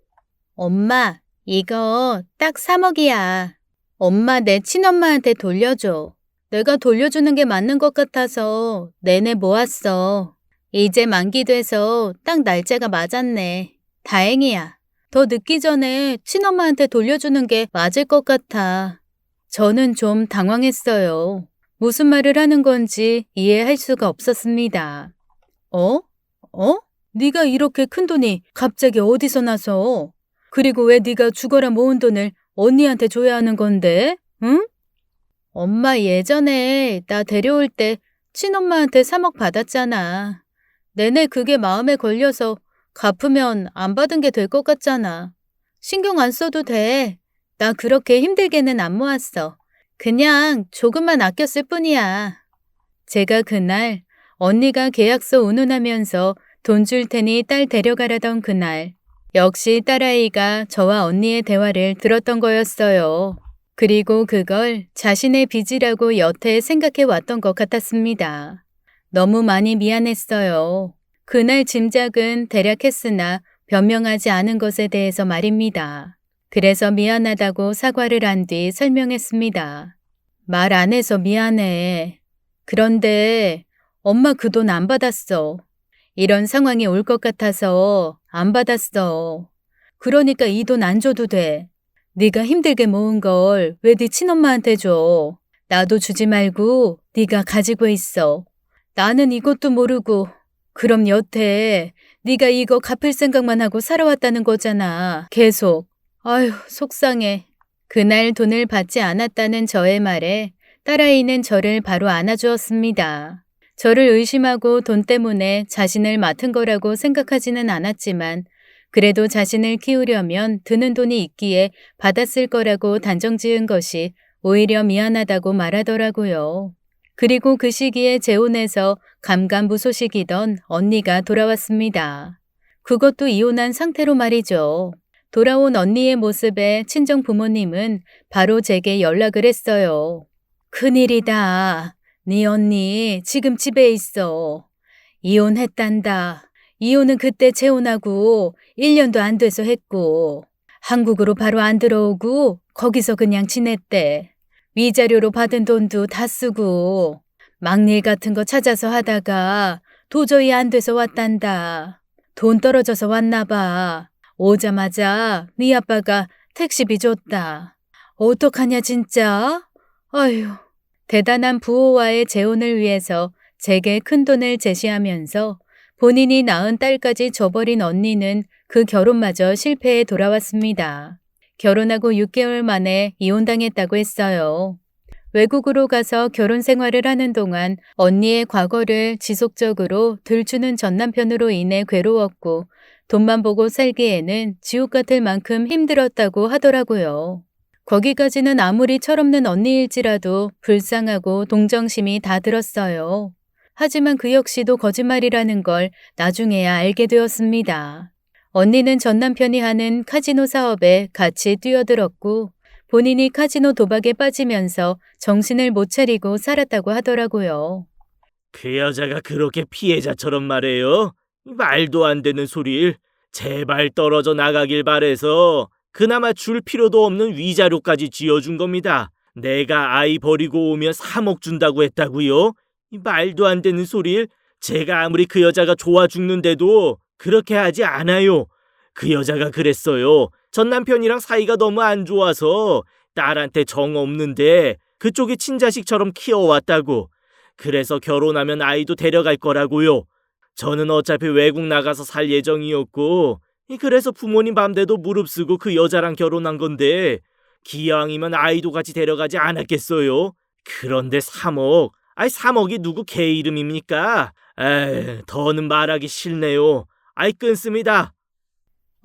엄마, 이거 딱 3억이야. 엄마 내 친엄마한테 돌려줘. 내가 돌려주는 게 맞는 것 같아서 내내 모았어. 이제 만기 돼서 딱 날짜가 맞았네. 다행이야. 더 늦기 전에 친엄마한테 돌려주는 게 맞을 것 같아. 저는 좀 당황했어요. 무슨 말을 하는 건지 이해할 수가 없었습니다. 어? 네가 이렇게 큰 돈이 갑자기 어디서 나서? 그리고 왜 네가 죽어라 모은 돈을 언니한테 줘야 하는 건데? 응? 엄마 예전에 나 데려올 때 친엄마한테 3억 받았잖아. 내내 그게 마음에 걸려서 갚으면 안 받은 게 될 것 같잖아. 신경 안 써도 돼. 나 그렇게 힘들게는 안 모았어. 그냥 조금만 아꼈을 뿐이야. 제가 그날 언니가 계약서 운운하면서 돈 줄 테니 딸 데려가라던 그날. 역시 딸아이가 저와 언니의 대화를 들었던 거였어요. 그리고 그걸 자신의 빚이라고 여태 생각해 왔던 것 같았습니다. 너무 많이 미안했어요. 그날 짐작은 대략 했으나 변명하지 않은 것에 대해서 말입니다. 그래서 미안하다고 사과를 한 뒤 설명했습니다. 말 안 해서 미안해. 그런데 엄마 그 돈 안 받았어. 이런 상황이 올 것 같아서 안 받았어. 그러니까 이 돈 안 줘도 돼. 네가 힘들게 모은 걸 왜 네 친엄마한테 줘. 나도 주지 말고 네가 가지고 있어. 나는 이것도 모르고 그럼 여태 네가 이거 갚을 생각만 하고 살아왔다는 거잖아. 계속. 아휴, 속상해. 그날 돈을 받지 않았다는 저의 말에 딸아이는 저를 바로 안아주었습니다. 저를 의심하고 돈 때문에 자신을 맡은 거라고 생각하지는 않았지만 그래도 자신을 키우려면 드는 돈이 있기에 받았을 거라고 단정 지은 것이 오히려 미안하다고 말하더라고요. 그리고 그 시기에 재혼해서 감감무소식이던 언니가 돌아왔습니다. 그것도 이혼한 상태로 말이죠. 돌아온 언니의 모습에 친정 부모님은 바로 제게 연락을 했어요. 큰일이다. 네 언니 지금 집에 있어. 이혼했단다. 이혼은 그때 재혼하고 1년도 안 돼서 했고 한국으로 바로 안 들어오고 거기서 그냥 지냈대. 위자료로 받은 돈도 다 쓰고 막일 같은 거 찾아서 하다가 도저히 안 돼서 왔단다. 돈 떨어져서 왔나 봐. 오자마자 네 아빠가 택시비 줬다. 어떡하냐 진짜? 아휴. 대단한 부호와의 재혼을 위해서 제게 큰돈을 제시하면서 본인이 낳은 딸까지 줘버린 언니는 그 결혼마저 실패해 돌아왔습니다. 결혼하고 6개월 만에 이혼당했다고 했어요. 외국으로 가서 결혼 생활을 하는 동안 언니의 과거를 지속적으로 들추는 전남편으로 인해 괴로웠고 돈만 보고 살기에는 지옥 같을 만큼 힘들었다고 하더라고요. 거기까지는 아무리 철없는 언니일지라도 불쌍하고 동정심이 다 들었어요. 하지만 그 역시도 거짓말이라는 걸 나중에야 알게 되었습니다. 언니는 전 남편이 하는 카지노 사업에 같이 뛰어들었고 본인이 카지노 도박에 빠지면서 정신을 못 차리고 살았다고 하더라고요. 그 여자가 그렇게 피해자처럼 말해요? 말도 안 되는 소리를. 제발 떨어져 나가길 바래서 그나마 줄 필요도 없는 위자료까지 쥐어준 겁니다. 내가 아이 버리고 오면 3억 준다고 했다고요? 말도 안 되는 소리를. 제가 아무리 그 여자가 좋아 죽는데도 그렇게 하지 않아요. 그 여자가 그랬어요. 전 남편이랑 사이가 너무 안 좋아서 딸한테 정 없는데 그쪽이 친자식처럼 키워왔다고. 그래서 결혼하면 아이도 데려갈 거라고요. 저는 어차피 외국 나가서 살 예정이었고, 그래서 부모님 맘대로 무릅쓰고 그 여자랑 결혼한 건데, 기왕이면 아이도 같이 데려가지 않았겠어요? 그런데 3억, 3억이 누구 개 이름입니까? 더는 말하기 싫네요. 끊습니다.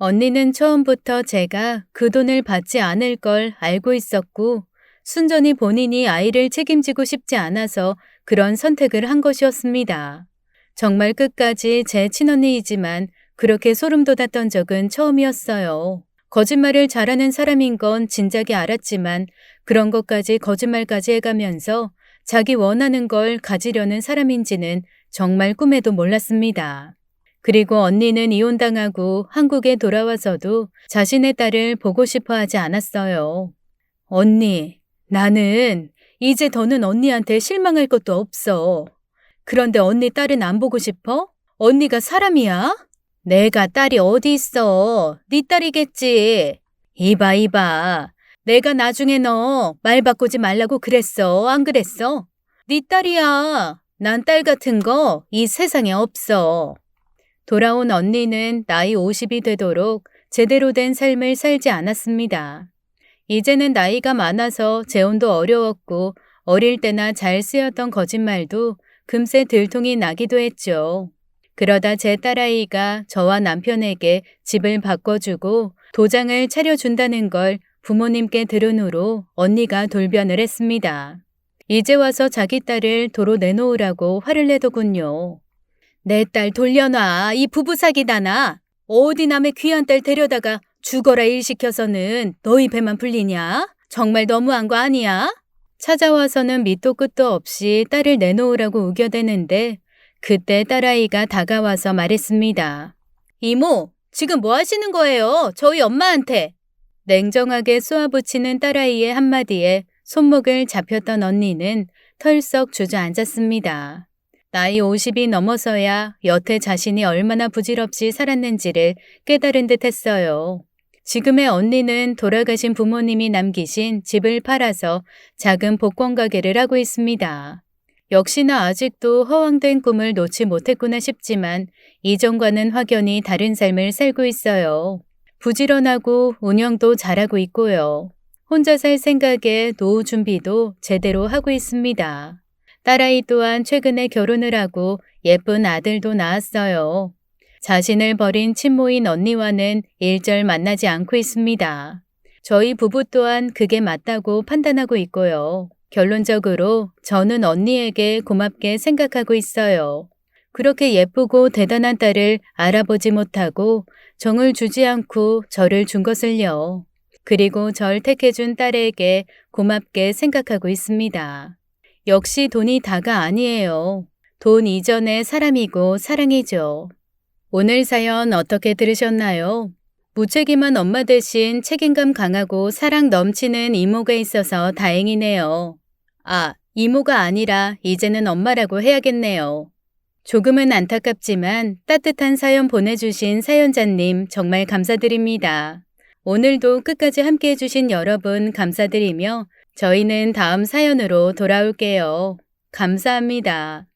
언니는 처음부터 제가 그 돈을 받지 않을 걸 알고 있었고, 순전히 본인이 아이를 책임지고 싶지 않아서 그런 선택을 한 것이었습니다. 정말 끝까지 제 친언니이지만 그렇게 소름 돋았던 적은 처음이었어요. 거짓말을 잘하는 사람인 건 진작에 알았지만 그런 것까지 거짓말까지 해가면서 자기 원하는 걸 가지려는 사람인지는 정말 꿈에도 몰랐습니다. 그리고 언니는 이혼당하고 한국에 돌아와서도 자신의 딸을 보고 싶어 하지 않았어요. 언니, 나는 이제 더는 언니한테 실망할 것도 없어. 그런데 언니 딸은 안 보고 싶어? 언니가 사람이야? 내가 딸이 어디 있어? 네 딸이겠지. 이봐. 내가 나중에 너 말 바꾸지 말라고 그랬어. 안 그랬어? 네 딸이야. 난 딸 같은 거 이 세상에 없어. 돌아온 언니는 나이 50이 되도록 제대로 된 삶을 살지 않았습니다. 이제는 나이가 많아서 재혼도 어려웠고 어릴 때나 잘 쓰였던 거짓말도 금세 들통이 나기도 했죠. 그러다 제 딸아이가 저와 남편에게 집을 바꿔주고 도장을 차려준다는 걸 부모님께 들은 후로 언니가 돌변을 했습니다. 이제 와서 자기 딸을 도로 내놓으라고 화를 내더군요. 내 딸 돌려놔. 이 부부 사기다나. 어디 남의 귀한 딸 데려다가 죽어라 일 시켜서는 너희 배만 불리냐? 정말 너무한 거 아니야? 찾아와서는 밑도 끝도 없이 딸을 내놓으라고 우겨대는데 그때 딸아이가 다가와서 말했습니다. 이모, 지금 뭐 하시는 거예요? 저희 엄마한테. 냉정하게 쏘아붙이는 딸아이의 한마디에 손목을 잡혔던 언니는 털썩 주저앉았습니다. 나이 50이 넘어서야 여태 자신이 얼마나 부질없이 살았는지를 깨달은 듯 했어요. 지금의 언니는 돌아가신 부모님이 남기신 집을 팔아서 작은 복권 가게를 하고 있습니다. 역시나 아직도 허황된 꿈을 놓지 못했구나 싶지만 이전과는 확연히 다른 삶을 살고 있어요. 부지런하고 운영도 잘하고 있고요. 혼자 살 생각에 노후 준비도 제대로 하고 있습니다. 딸아이 또한 최근에 결혼을 하고 예쁜 아들도 낳았어요. 자신을 버린 친모인 언니와는 일절 만나지 않고 있습니다. 저희 부부 또한 그게 맞다고 판단하고 있고요. 결론적으로 저는 언니에게 고맙게 생각하고 있어요. 그렇게 예쁘고 대단한 딸을 알아보지 못하고 정을 주지 않고 저를 준 것을요. 그리고 절 택해준 딸에게 고맙게 생각하고 있습니다. 역시 돈이 다가 아니에요. 돈 이전의 사람이고 사랑이죠. 오늘 사연 어떻게 들으셨나요? 무책임한 엄마 대신 책임감 강하고 사랑 넘치는 이모가 있어서 다행이네요. 이모가 아니라 이제는 엄마라고 해야겠네요. 조금은 안타깝지만 따뜻한 사연 보내주신 사연자님 정말 감사드립니다. 오늘도 끝까지 함께 해주신 여러분 감사드리며 저희는 다음 사연으로 돌아올게요. 감사합니다.